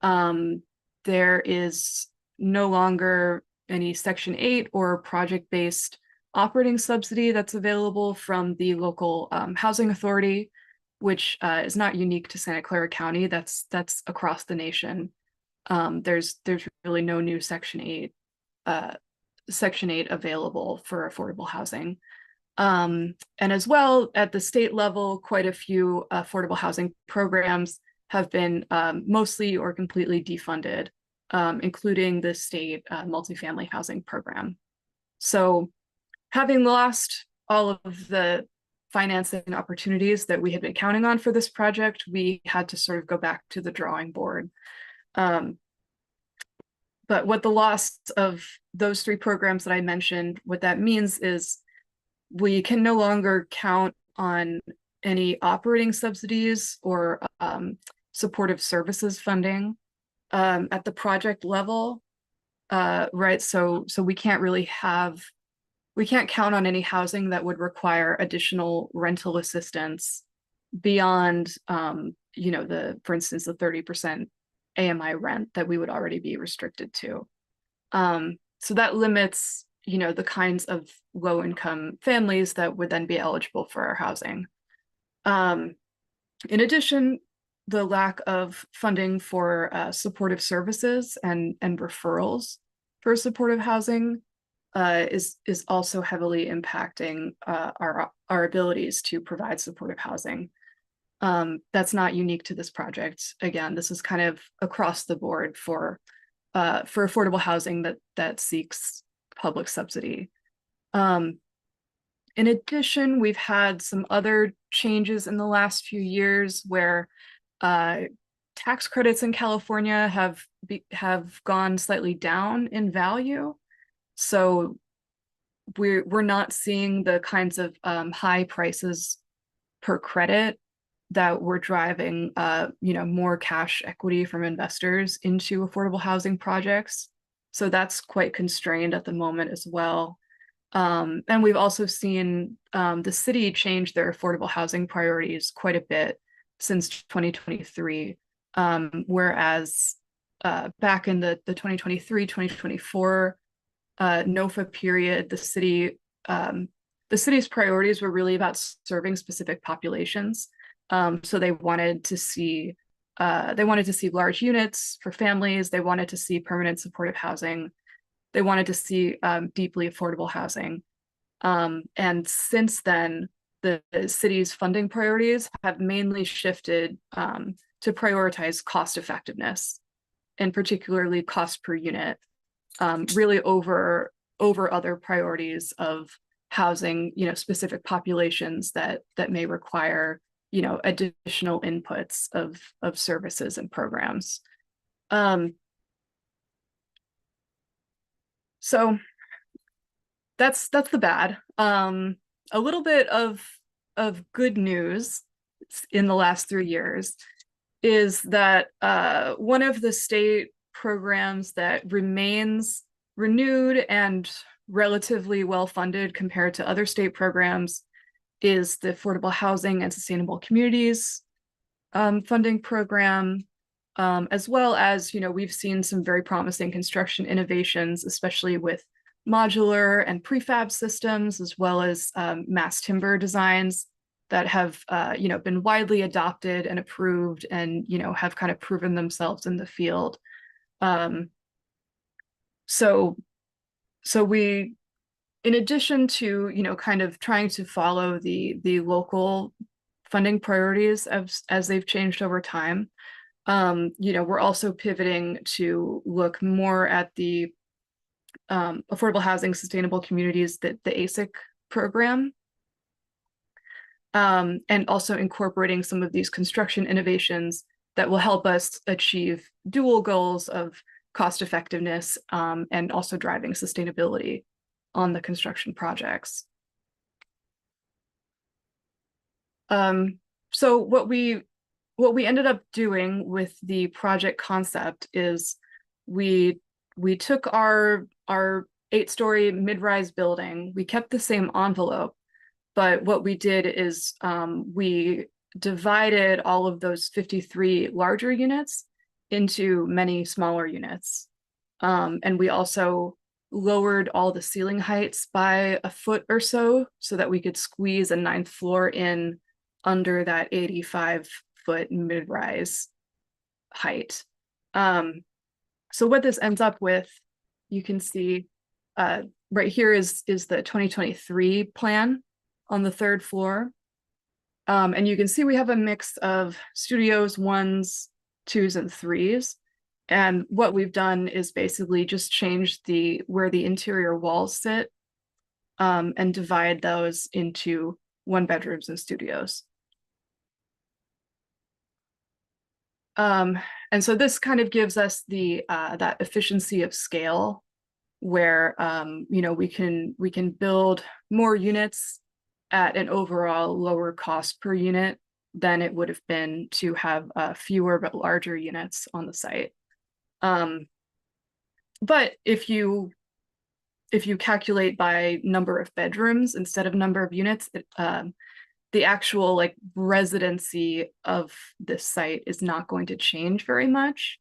There is no longer any Section 8 or project-based operating subsidy that's available from the local housing authority, which is not unique to Santa Clara County. That's across the nation. There's really no new Section 8 available for affordable housing. And as well, at the state level, quite a few affordable housing programs have been mostly or completely defunded, including the state multifamily housing program. So having lost all of the financing opportunities that we had been counting on for this project, we had to sort of go back to the drawing board. But what the loss of those three programs that I mentioned, what that means is we can no longer count on any operating subsidies or supportive services funding at the project level, right? So we can't count on any housing that would require additional rental assistance beyond, for instance, the 30% AMI rent that we would already be restricted to. So that limits the kinds of low income families that would then be eligible for our housing. In addition, the lack of funding for supportive services and referrals for supportive housing is also heavily impacting our abilities to provide supportive housing. That's not unique to this project. Again, this is kind of across the board for affordable housing that seeks public subsidy. In addition, we've had some other changes in the last few years where tax credits in California have gone slightly down in value. So we're not seeing the kinds of high prices per credit that were driving more cash equity from investors into affordable housing projects. So that's quite constrained at the moment as well. And we've also seen the city change their affordable housing priorities quite a bit since 2023. Whereas back in the 2023-2024 NOFA period, the city's priorities were really about serving specific populations. So they wanted to see large units for families. They wanted to see permanent supportive housing. They wanted to see deeply affordable housing. And since then, the city's funding priorities have mainly shifted to prioritize cost effectiveness, and particularly cost per unit, really over other priorities of housing, specific populations that may require, additional inputs of services and programs. So that's the bad. A little bit of good news in the last 3 years is that one of the state programs that remains renewed and relatively well funded compared to other state programs is the Affordable Housing and Sustainable Communities funding program, as well as, we've seen some very promising construction innovations, especially with modular and prefab systems, as well as mass timber designs that have, been widely adopted and approved and, have kind of proven themselves in the field. So we, in addition to, kind of trying to follow the local funding priorities as they've changed over time, we're also pivoting to look more at the Affordable Housing Sustainable Communities, the ASIC program, and also incorporating some of these construction innovations that will help us achieve dual goals of cost effectiveness and also driving sustainability on the construction projects. So what we ended up doing with the project concept is we took our 8-story mid-rise building, we kept the same envelope, but what we did is we divided all of those 53 larger units into many smaller units. And we also lowered all the ceiling heights by a foot or so that we could squeeze a 9th floor in under that 85-foot mid-rise height. So what this ends up with, you can see right here is the 2023 plan on the 3rd floor. And you can see we have a mix of studios, 1s, 2s, and 3s. And what we've done is basically just change where the interior walls sit and divide those into 1-bedrooms and studios. And so this kind of gives us that efficiency of scale where we can build more units at an overall lower cost per unit than it would have been to have fewer but larger units on the site. But if you calculate by number of bedrooms instead of number of units, the actual residency of this site is not going to change very much.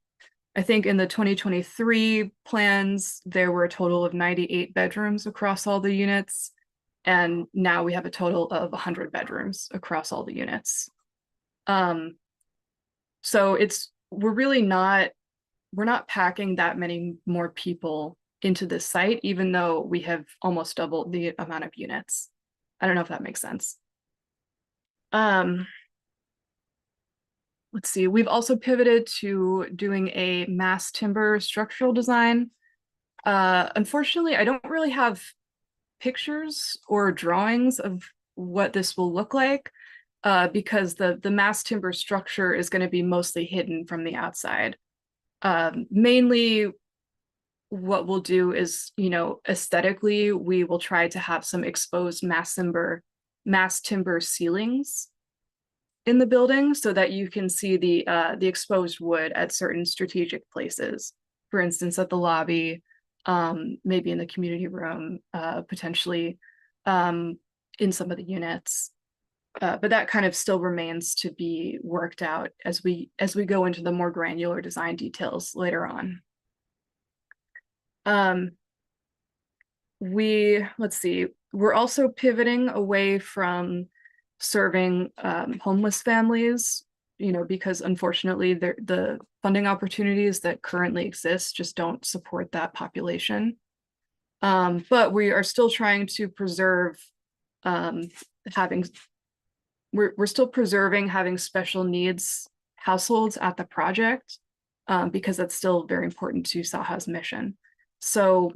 I think in the 2023 plans, there were a total of 98 bedrooms across all the units. And now we have a total of 100 bedrooms across all the units. So we're not packing that many more people into this site, even though we have almost doubled the amount of units. I don't know if that makes sense. Let's see, we've also pivoted to doing a mass timber structural design. Unfortunately, I don't really have pictures or drawings of what this will look like because the mass timber structure is going to be mostly hidden from the outside. Mainly what we'll do is, aesthetically, we will try to have some exposed mass timber ceilings in the building so that you can see the exposed wood at certain strategic places. For instance, at the lobby, maybe in the community room, potentially in some of the units. But that kind of still remains to be worked out as we go into the more granular design details later on. Let's see, we're also pivoting away from serving homeless families, because unfortunately the funding opportunities that currently exist just don't support that population. But we are still trying to preserve having we're still preserving having special needs households at the project, because that's still very important to Saha's mission. So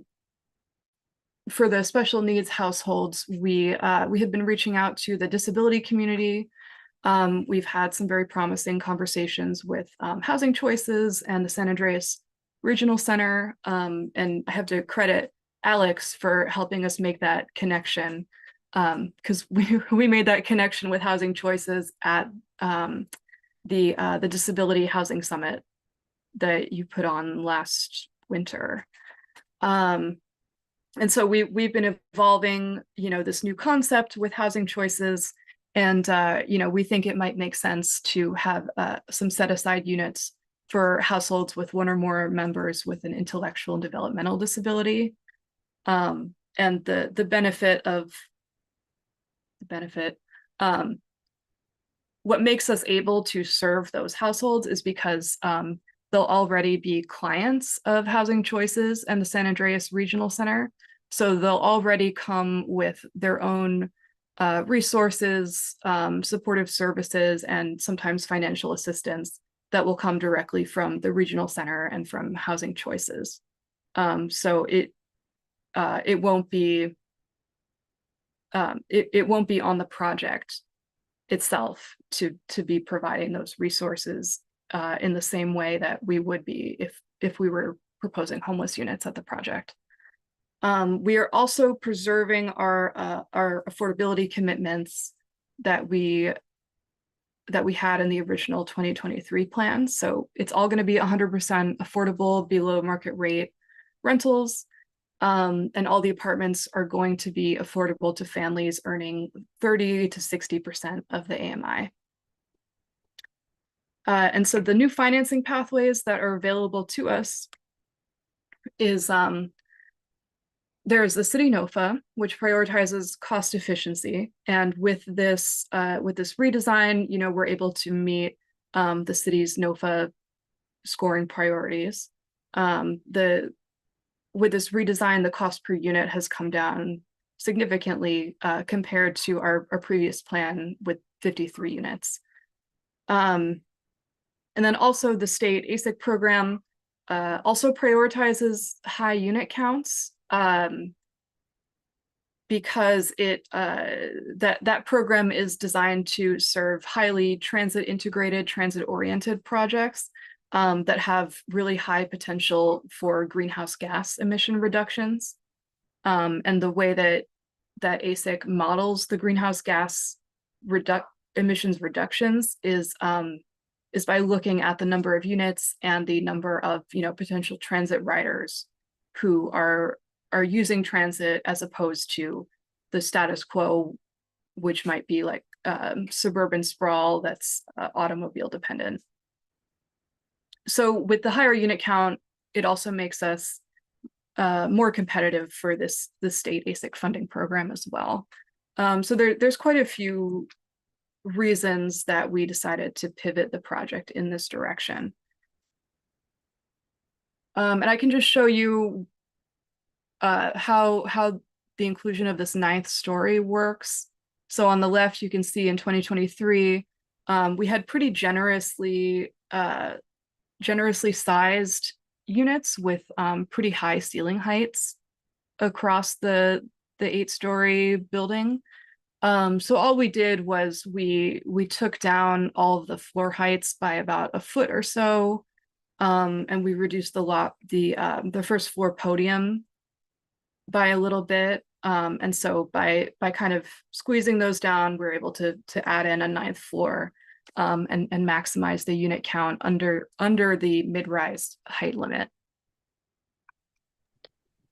for the special needs households, we have been reaching out to the disability community. We've had some very promising conversations with Housing Choices and the San Andreas Regional Center. And I have to credit Alex for helping us make that connection, because we made that connection with Housing Choices at the Disability Housing Summit that you put on last winter. And so we've been evolving, this new concept with Housing Choices, and we think it might make sense to have some set aside units for households with one or more members with an intellectual and developmental disability. And the benefit, what makes us able to serve those households is because they'll already be clients of Housing Choices and the San Andreas Regional Center. So they'll already come with their own resources, supportive services, and sometimes financial assistance that will come directly from the regional center and from Housing Choices. So it won't be it won't be on the project itself to be providing those resources in the same way that we would be if we were proposing homeless units at the project. We are also preserving our affordability commitments that we had in the original 2023 plan. So it's all going to be 100% affordable, below market rate rentals. And all the apartments are going to be affordable to families earning 30 to 60% of the AMI. And so the new financing pathways that are available to us is there's the city NOFA, which prioritizes cost efficiency. And with this redesign, we're able to meet the city's NOFA scoring priorities. With this redesign, the cost per unit has come down significantly compared to our previous plan with 53 units. And then also the state ASIC program also prioritizes high unit counts because that program is designed to serve highly transit integrated, transit oriented projects that have really high potential for greenhouse gas emission reductions. And the way that ASIC models the greenhouse gas emissions reductions is by looking at the number of units and the number of potential transit riders who are using transit, as opposed to the status quo, which might be like suburban sprawl that's automobile dependent. So with the higher unit count, it also makes us more competitive for the state ASIC funding program as well. So there's quite a few reasons that we decided to pivot the project in this direction. And I can just show you how the inclusion of this 9th story works. So on the left, you can see in 2023, we had pretty generously sized units with pretty high ceiling heights across the 8-story building. So all we did was we took down all of the floor heights by about a foot or so, and we reduced the first floor podium by a little bit. And so by kind of squeezing those down, we're able to add in a 9th floor and maximize the unit count under the mid-rise height limit.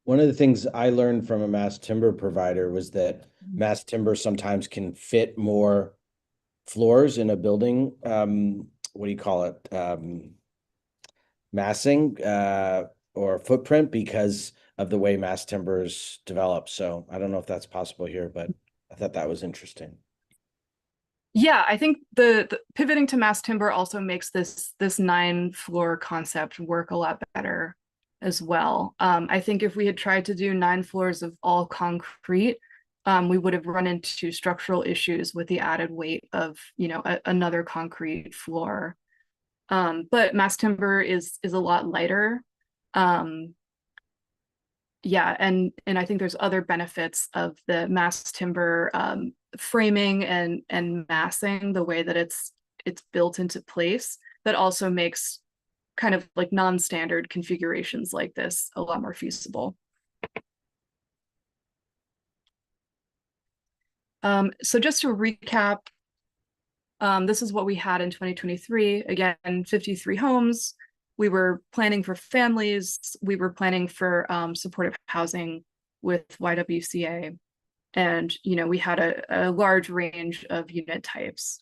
One of the things I learned from a mass timber provider was that mass timber sometimes can fit more floors in a building. What do you call it? Massing or footprint, because of the way mass timbers develop. So I don't know if that's possible here, but I thought that was interesting.
Yeah, I think the pivoting to mass timber also makes this 9-floor concept work a lot better as well. I think if we had tried to do 9 floors of all concrete, we would have run into structural issues with the added weight of, another concrete floor. But mass timber is a lot lighter. Yeah, and I think there's other benefits of the mass timber framing and massing, the way that it's built into place, that also makes kind of like non-standard configurations like this a lot more feasible. So just to recap, this is what we had in 2023. Again, 53 homes. We were planning for families. We were planning for supportive housing with YWCA. And, we had a large range of unit types.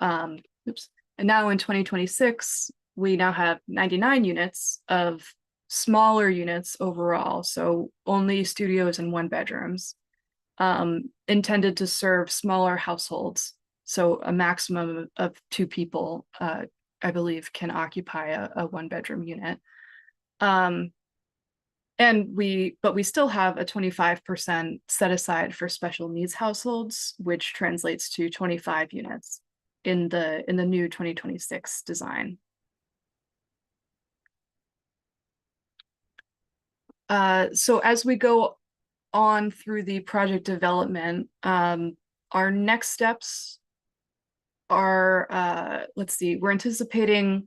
Oops. And now in 2026, we now have 99 units of smaller units overall. So only studios and 1-bedrooms, intended to serve smaller households. So a maximum of 2 people, I believe, can occupy a 1-bedroom unit. But we still have a 25% set aside for special needs households, which translates to 25 units in the new 2026 design. So as we go on through the project development, our next steps are, let's see, we're anticipating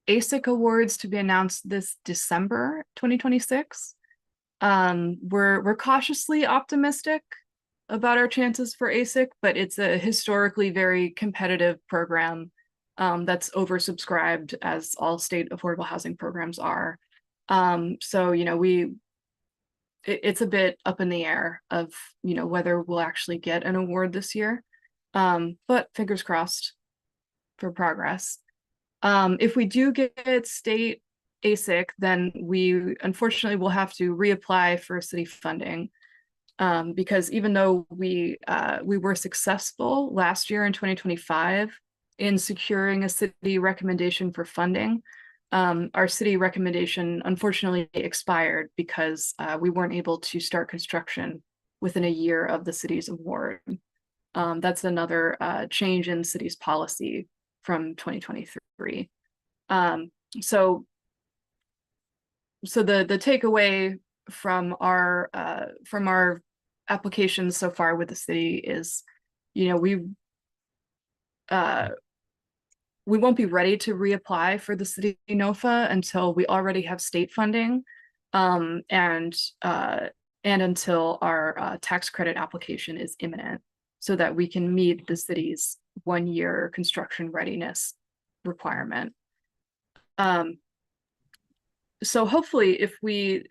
ASIC awards to be announced this December 2026. We're cautiously optimistic about our chances for ASIC, but it's a historically very competitive program that's oversubscribed, as all state affordable housing programs are. So, it's a bit up in the air of, whether we'll actually get an award this year. But fingers crossed for progress. If we do get state ASIC, then we unfortunately will have to reapply for city funding, because even though we were successful last year in 2025 in securing a city recommendation for funding, our city recommendation unfortunately expired because we weren't able to start construction within a year of the city's award. That's another change in city's policy from 2023. So the takeaway from our applications so far with the city is, we won't be ready to reapply for the city NOFA until we already have state funding, and until our tax credit application is imminent, so that we can meet the city's 1-year construction readiness requirement. So hopefully if we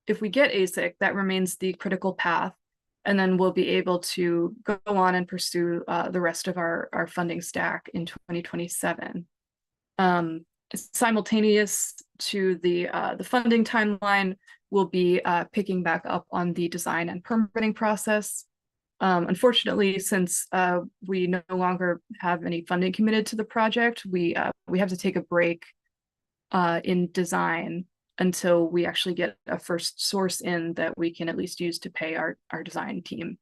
get ASIC, that remains the critical path, and then we'll be able to go on and pursue the rest of our funding stack in 2027. Simultaneous to the funding timeline, we'll be picking back up on the design and permitting process. Unfortunately, since we no longer have any funding committed to the project, we have to take a break in design until we actually get a first source in that we can at least use to pay our design team.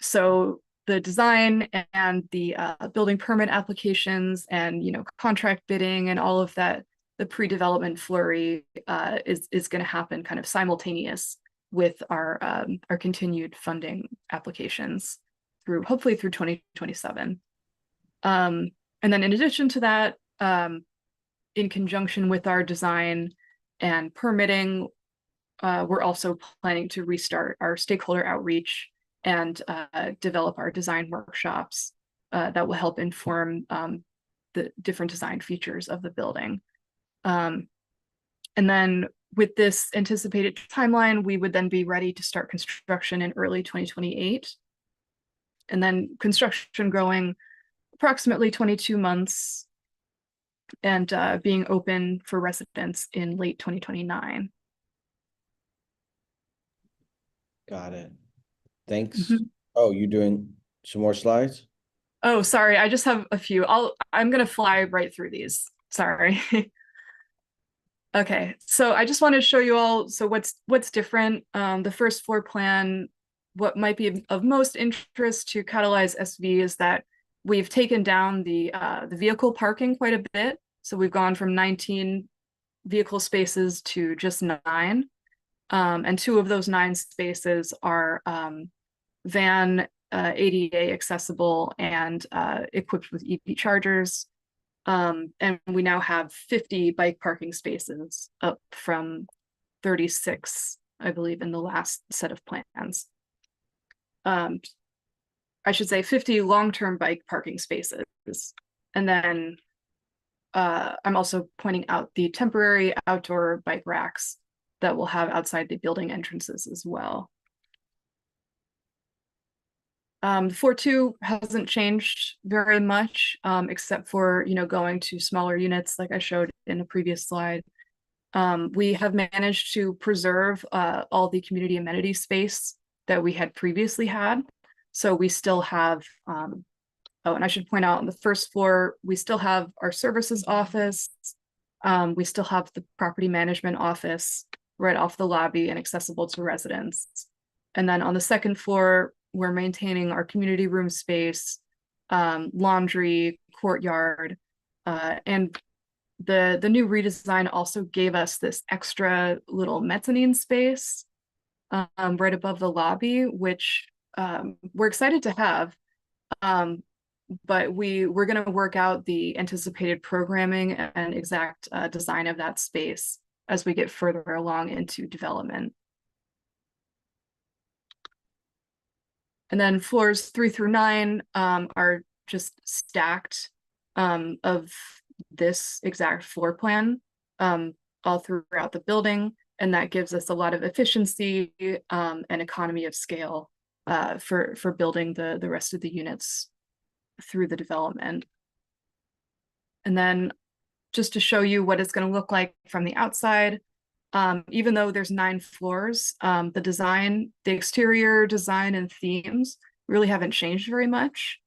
So the design and the building permit applications and contract bidding and all of that, the pre-development flurry is going to happen kind of simultaneous with our continued funding applications hopefully through 2027. And then in addition to that, in conjunction with our design and permitting, we're also planning to restart our stakeholder outreach and develop our design workshops that will help inform the different design features of the building. And then with this anticipated timeline, we would then be ready to start construction in early 2028. And then construction going approximately 22 months and being open for residents in late 2029.
Got it. Thanks.
Mm-hmm.
Oh, you doing some more slides?
Oh, sorry. I just have a few. I'm going to fly right through these. Sorry. Okay, so I just want to show you all, so what's different. The first floor plan what might be of most interest to Catalyze SV is that we've taken down the vehicle parking quite a bit. So we've gone from 19 vehicle spaces to just 9. And 2 of those 9 spaces are van ADA accessible and equipped with EV chargers. And we now have 50 bike parking spaces, up from 36, I believe, in the last set of plans. I should say 50 long-term bike parking spaces. And then I'm also pointing out the temporary outdoor bike racks that we'll have outside the building entrances as well. 4.2 hasn't changed very much, except for, going to smaller units like I showed in a previous slide. We have managed to preserve all the community amenity space that we had previously had. So we still have, oh, and I should point out on the first floor, we still have our services office. We still have the property management office right off the lobby and accessible to residents. And then on the second floor, we're maintaining our community room space, laundry, courtyard, and the new redesign also gave us this extra little mezzanine space right above the lobby, which we're excited to have. But we're going to work out the anticipated programming and exact design of that space as we get further along into development. And then floors 3 through 9 are just stacked of this exact floor plan all throughout the building. And that gives us a lot of efficiency and economy of scale for building the rest of the units through the development. And then just to show you what it's going to look like from the outside, even though there's 9 floors, the exterior design and themes really haven't changed very much.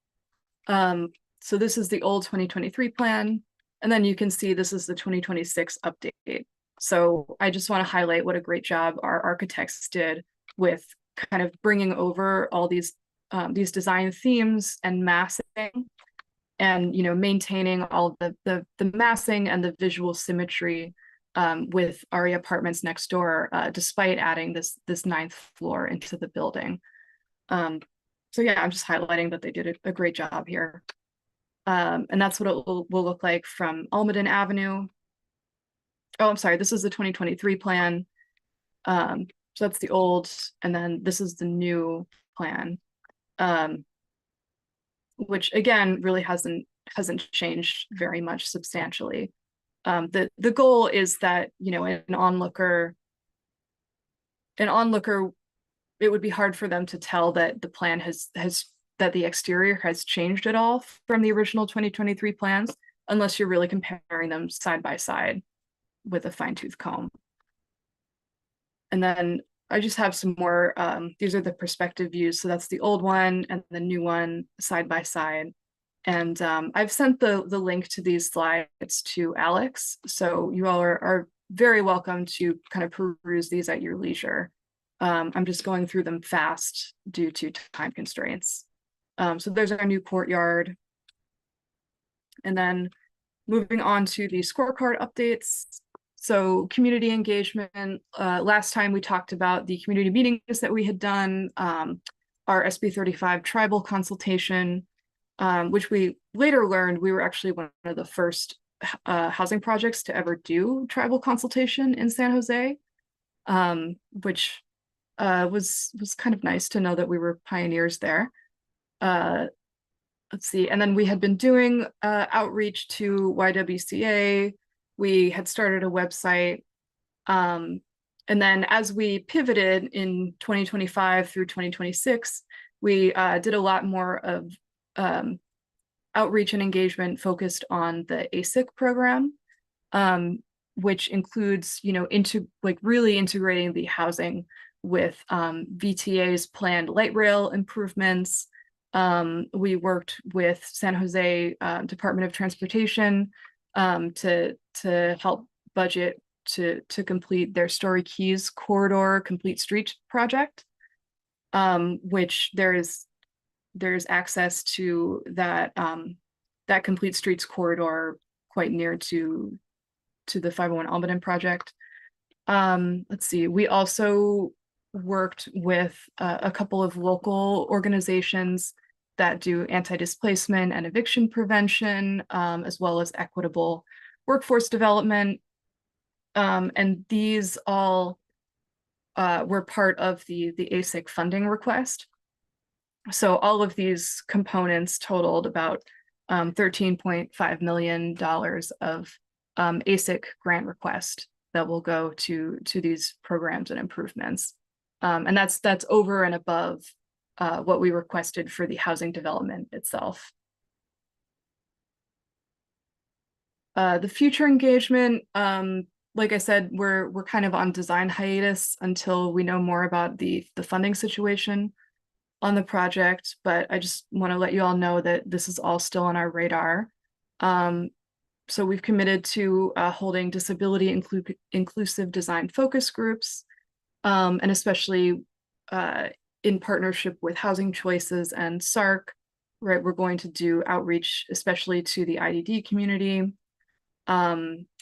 So this is the old 2023 plan. And then you can see this is the 2026 update. So I just want to highlight what a great job our architects did with kind of bringing over all these design themes and massing, and maintaining all the massing and the visual symmetry with Aria Apartments next door, despite adding this 9th floor into the building. So yeah, I'm just highlighting that they did a great job here. And that's what it will look like from Almaden Avenue. Oh, I'm sorry, this is the 2023 plan. So that's the old, and then this is the new plan, which again really hasn't changed very much substantially. The goal is that an onlooker, it would be hard for them to tell that the plan that the exterior has changed at all from the original 2023 plans, unless you're really comparing them side by side with a fine-tooth comb. And then I just have some more, these are the perspective views. So that's the old one and the new one side by side. And I've sent the link to these slides to Alex. So you all are very welcome to kind of peruse these at your leisure. I'm just going through them fast due to time constraints. So there's our new courtyard. And then moving on to the scorecard updates. So community engagement, last time we talked about the community meetings that we had done, our SB 35 tribal consultation, which we later learned we were actually one of the first housing projects to ever do tribal consultation in San Jose, which was kind of nice to know that we were pioneers there. Let's see, and then we had been doing outreach to YWCA. We had started a website. And then as we pivoted in 2025 through 2026, we did a lot more of outreach and engagement focused on the ASIC program, which includes, really integrating the housing with VTA's planned light rail improvements. We worked with San Jose Department of Transportation to help budget to complete their Story Keys corridor complete street project. which there's access to that that Complete Streets corridor quite near to the 501 Almaden project. Let's see, we also worked with a couple of local organizations that do anti-displacement and eviction prevention, as well as equitable workforce development. And these all were part of the ASIC funding request. So all of these components totaled about $13.5 million of ASIC grant request that will go to these programs and improvements. And that's over and above what we requested for the housing development itself. The future engagement, like I said, we're kind of on design hiatus until we know more about the funding situation on the project, but I just want to let you all know that this is all still on our radar. So we've committed to holding disability inclusive design focus groups, and especially in partnership with Housing Choices and SARC, right? We're going to do outreach, especially to the IDD community.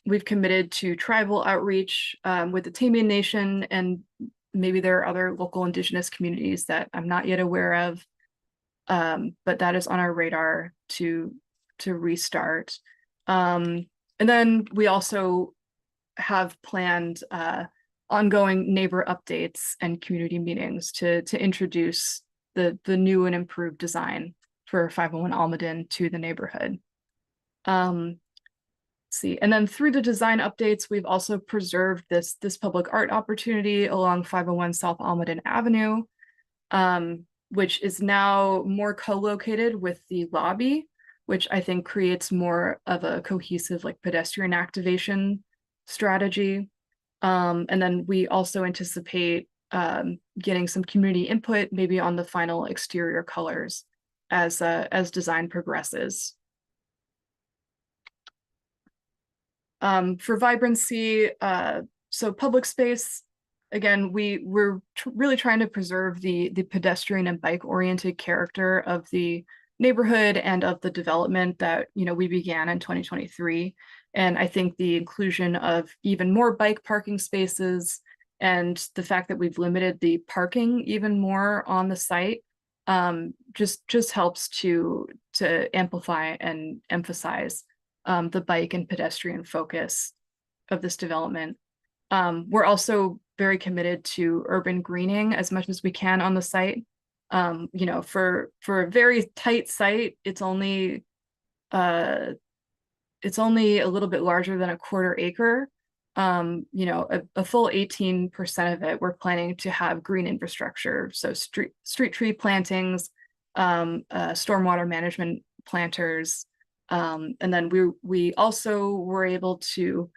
We've committed to tribal outreach with the Tamian Nation, and maybe there are other local Indigenous communities that I'm not yet aware of, but that is on our radar to restart. And then we also have planned ongoing neighbor updates and community meetings to introduce the new and improved design for 501 Almaden to the neighborhood. See, and then through the design updates, we've also preserved this public art opportunity along 501 South Almaden Avenue, which is now more co-located with the lobby, which I think creates more of a cohesive like pedestrian activation strategy. And then we also anticipate getting some community input maybe on the final exterior colors as design progresses. For vibrancy, so public space, again, we're really trying to preserve the pedestrian and bike oriented character of the neighborhood and of the development that we began in 2023. And I think the inclusion of even more bike parking spaces and the fact that we've limited the parking even more on the site just helps to amplify and emphasize the bike and pedestrian focus of this development. We're also very committed to urban greening as much as we can on the site. For a very tight site, it's only a little bit larger than a quarter acre. A full 18% of it, we're planning to have green infrastructure. So street tree plantings, stormwater management planters. And then we also were able to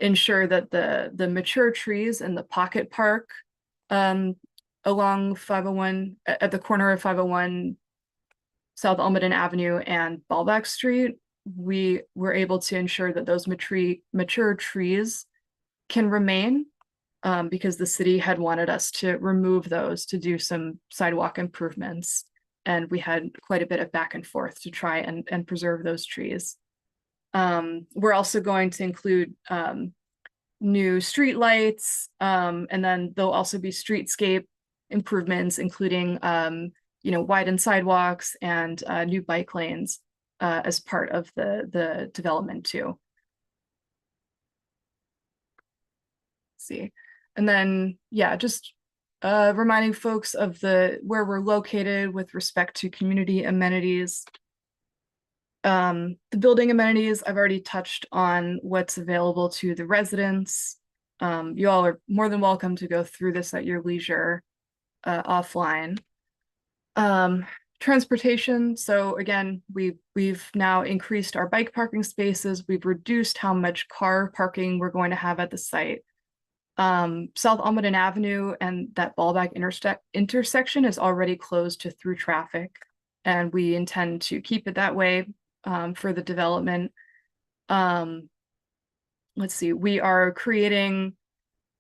ensure that the mature trees in the pocket park along 501 at the corner of 501 South Almaden Avenue and Ballback Street, we were able to ensure that those mature trees can remain because the city had wanted us to remove those to do some sidewalk improvements. And we had quite a bit of back and forth to try and preserve those trees. We're also going to include new street lights, and then there'll also be streetscape improvements, including widened sidewalks and new bike lanes as part of the development too. Let's see, and then just reminding folks of where we're located with respect to community amenities. The building amenities, I've already touched on what's available to the residents. You all are more than welcome to go through this at your leisure offline. Transportation, so again, we've now increased our bike parking spaces. We've reduced how much car parking we're going to have at the site. South Almaden Avenue and that Ballback intersection is already closed to through traffic, and we intend to keep it that way for the development. Let's see, we are creating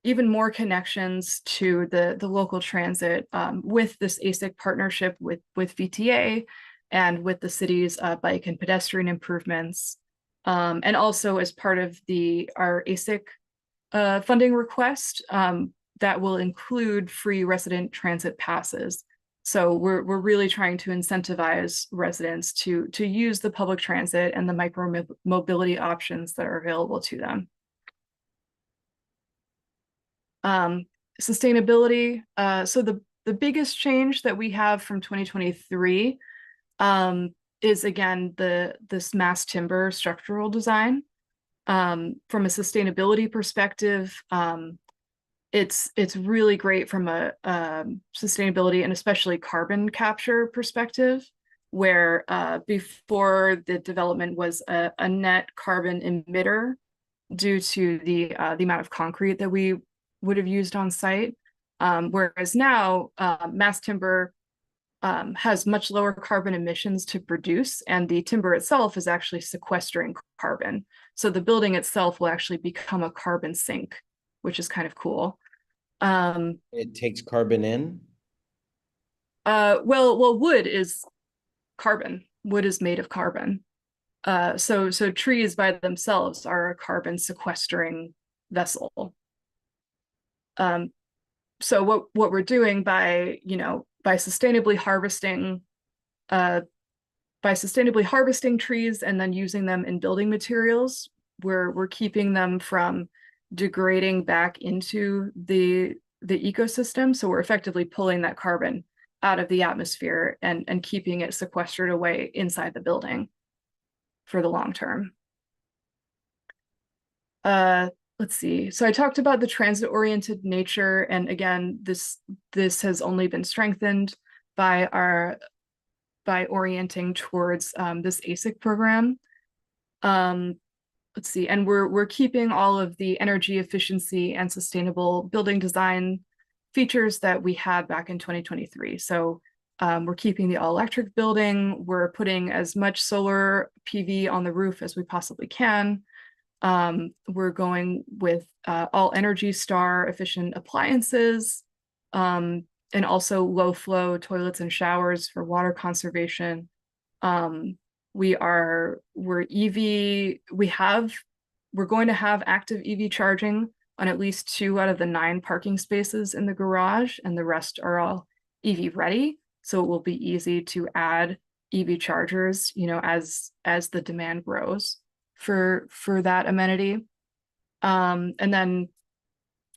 even more connections to the local transit with this ASIC partnership with VTA and with the city's bike and pedestrian improvements. And also as part of our ASIC funding request that will include free resident transit passes. So we're really trying to incentivize residents to use the public transit and the micro mobility options that are available to them. Sustainability. So the biggest change that we have from 2023 is again this mass timber structural design. From a sustainability perspective, it's really great from a sustainability and especially carbon capture perspective, where before the development was a net carbon emitter due to the amount of concrete that we would have used on site. Whereas now mass timber has much lower carbon emissions to produce, and the timber itself is actually sequestering carbon. So the building itself will actually become a carbon sink, which is kind of cool.
It takes carbon in?
Well, wood is carbon. Wood is made of carbon. So trees by themselves are a carbon sequestering vessel. So what we're doing by sustainably harvesting trees and then using them in building materials, we're keeping them from degrading back into the ecosystem. So we're effectively pulling that carbon out of the atmosphere and keeping it sequestered away inside the building for the long term. Let's see. So I talked about the transit-oriented nature, and again, this has only been strengthened by orienting towards this ASIC program. Let's see, and we're keeping all of the energy efficiency and sustainable building design features that we had back in 2023. So we're keeping the all-electric building. We're putting as much solar PV on the roof as we possibly can. We're going with all Energy Star efficient appliances, and also low flow toilets and showers for water conservation. We're going to have active EV charging on at least 2 out of the 9 parking spaces in the garage, and the rest are all EV ready. So it will be easy to add EV chargers, as the demand grows for that amenity. And then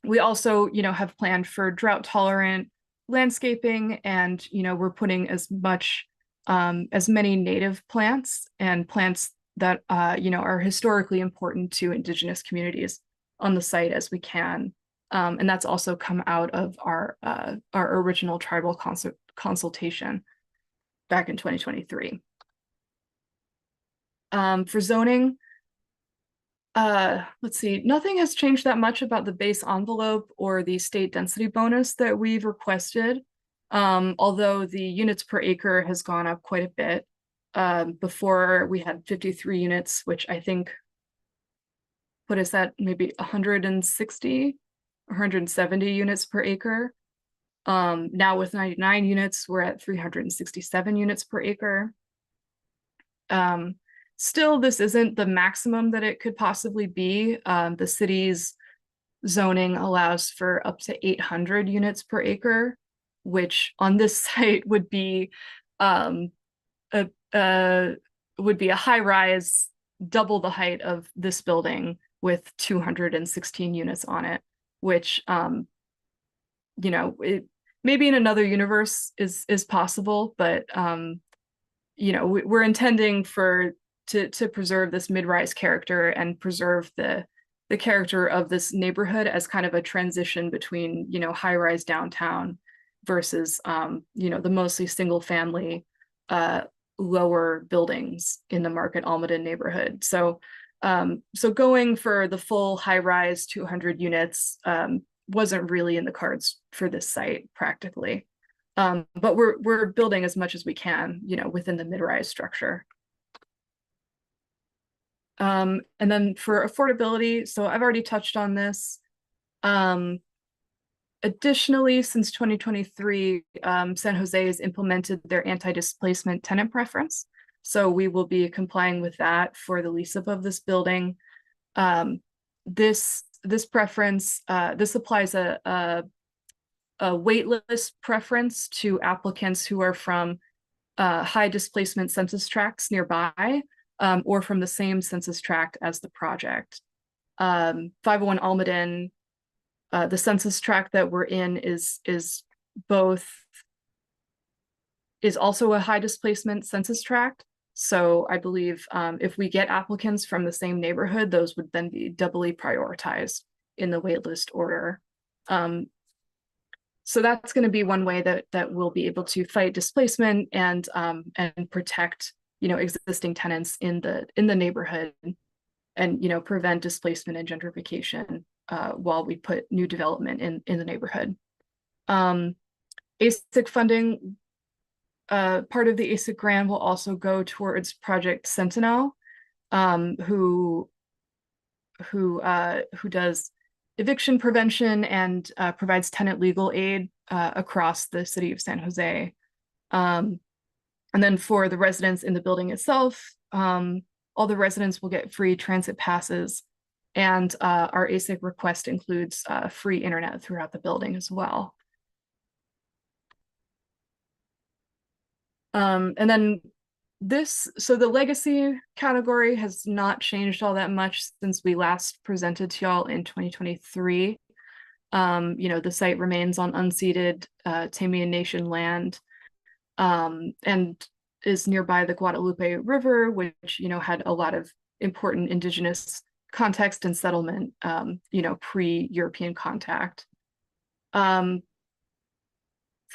we also, have planned for drought tolerant landscaping, and, we're putting as many native plants and plants that, are historically important to Indigenous communities on the site as we can. And that's also come out of our original tribal consultation back in 2023. For zoning, let's see, nothing has changed that much about the base envelope or the state density bonus that we've requested, although the units per acre has gone up quite a bit. Before we had 53 units, which I think put us at maybe 160, 170 units per acre. Now with 99 units, we're at 367 units per acre. Still, this isn't the maximum that it could possibly be. The city's zoning allows for up to 800 units per acre, which on this site would be a high rise, double the height of this building with 216 units on it, which maybe in another universe is possible, but we're intending to preserve this mid-rise character and preserve the character of this neighborhood as kind of a transition between high-rise downtown versus the mostly single family lower buildings in the Market Almaden neighborhood. So going for the full high-rise 200 units wasn't really in the cards for this site practically. But we're building as much as we can, within the mid-rise structure. And then for affordability, so I've already touched on this. Additionally, since 2023, San Jose has implemented their anti-displacement tenant preference. So we will be complying with that for the lease up of this building. This preference, this applies a wait list preference to applicants who are from high displacement census tracts nearby, or from the same census tract as the project. 501 Almaden, the census tract that we're in is also a high displacement census tract. So I believe if we get applicants from the same neighborhood, those would then be doubly prioritized in the waitlist order. So that's going to be one way that we'll be able to fight displacement and protect, existing tenants in the neighborhood, and prevent displacement and gentrification while we put new development in the neighborhood. ASIC funding, part of the ASIC grant will also go towards Project Sentinel, who does eviction prevention and provides tenant legal aid across the city of San Jose. And then for the residents in the building itself, all the residents will get free transit passes, and our ASIC request includes free internet throughout the building as well. And then so the legacy category has not changed all that much since we last presented to y'all in 2023. The site remains on unceded Tamian Nation land, and is nearby the Guadalupe River, which, had a lot of important indigenous context and settlement, pre-European contact. For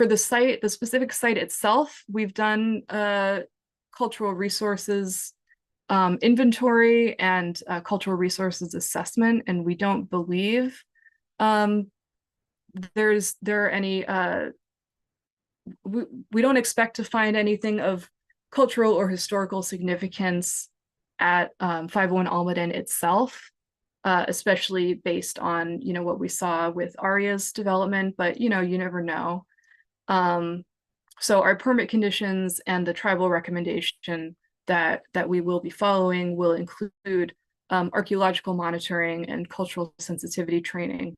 the site, the specific site itself, we've done cultural resources inventory and cultural resources assessment, and we don't believe there are any we don't expect to find anything of cultural or historical significance at 501 Almaden itself, especially based on what we saw with Aria's development, but you never know. So our permit conditions and the tribal recommendation that we will be following will include archaeological monitoring and cultural sensitivity training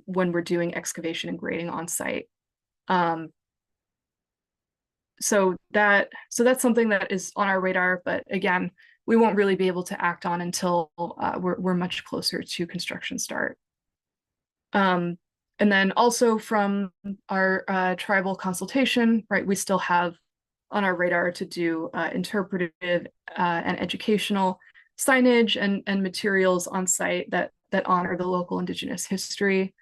when we're doing excavation and grading on site. So that's something that is on our radar, but again, we won't really be able to act on until we're much closer to construction start. And then also from our tribal consultation, right, we still have on our radar to do interpretive and educational signage and materials on site that honor the local indigenous history.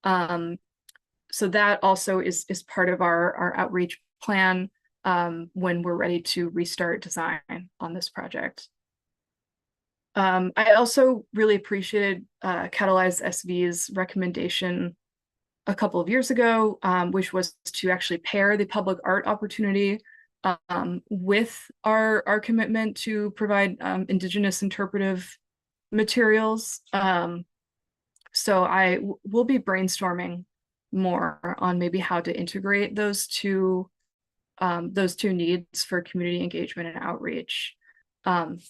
So that also is part of our outreach plan when we're ready to restart design on this project. I also really appreciated Catalyze SV's recommendation a couple of years ago, which was to actually pair the public art opportunity with our commitment to provide indigenous interpretive materials. So I will be brainstorming more on maybe how to integrate those two needs for community engagement and outreach. And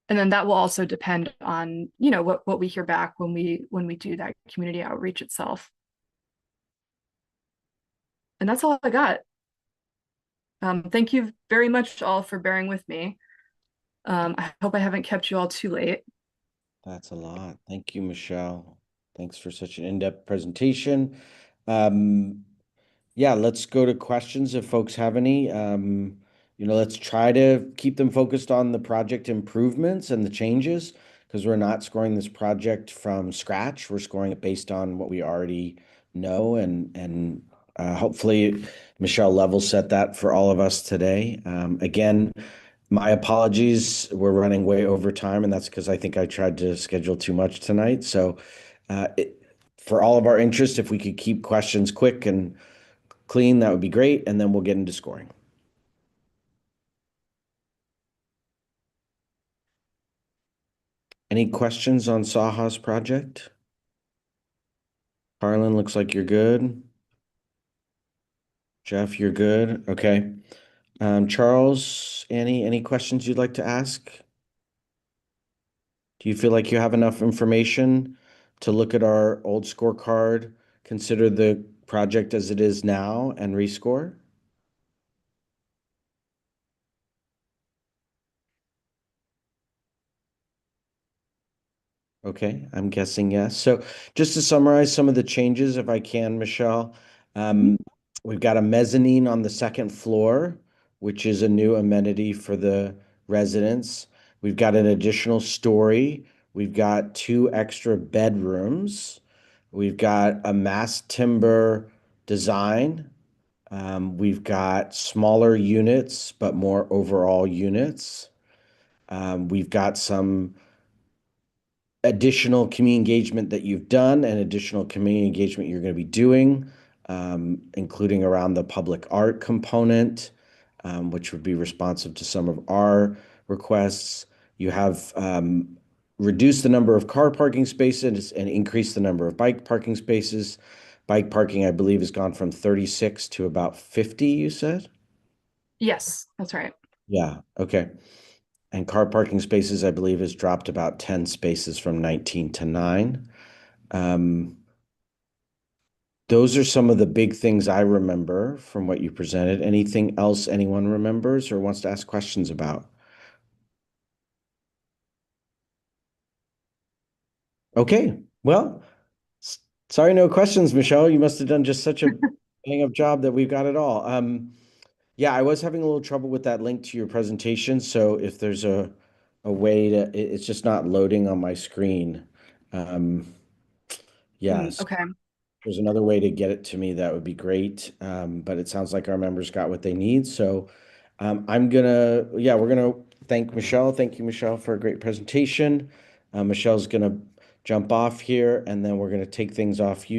then that will also depend on what we hear back when we do that community outreach itself. And that's all I got. Thank you very much all for bearing with me. I hope I haven't kept you all too late.
That's a lot. Thank you, Michelle. Thanks for such an in-depth presentation. Yeah, let's go to questions if folks have any. Let's try to keep them focused on the project improvements and the changes, because we're not scoring this project from scratch. We're scoring it based on what we already know, and hopefully Michelle level set that for all of us today. Again, my apologies. We're running way over time, and that's because I think I tried to schedule too much tonight. So for all of our interest, if we could keep questions quick and clean, that would be great, and then we'll get into scoring. Any questions on Saha's project? Harlan, looks like you're good. Jeff, you're good. Okay. Charles, Annie, any questions you'd like to ask? Do you feel like you have enough information to look at our old scorecard, consider the project as it is now, and rescore? Okay, I'm guessing yes. So just to summarize some of the changes, if I can, Michelle, we've got a mezzanine on the second floor, which is a new amenity for the residents. We've got an additional story. We've got 2 extra bedrooms. We've got a mass timber design. We've got smaller units, but more overall units. We've got some additional community engagement that you've done and additional community engagement you're going to be doing, including around the public art component, which would be responsive to some of our requests. You have reduced the number of car parking spaces and increased the number of bike parking spaces. Bike parking, I believe, has gone from 36 to about 50, you said?
Yes, that's right.
Yeah, okay. And car parking spaces, I believe, has dropped about 10 spaces from 19 to 9. Those are some of the big things I remember from what you presented. Anything else anyone remembers or wants to ask questions about? Okay, well, sorry, no questions, Michelle. You must have done just such a bang up job that we've got it all. Yeah, I was having a little trouble with that link to your presentation. So if there's a way to, it's just not loading on my screen. Yes.
Okay.
There's another way to get it to me, that would be great. But it sounds like our members got what they need. So we're gonna thank Michelle. Thank you, Michelle, for a great presentation. Michelle's gonna jump off here and then we're gonna take things off you.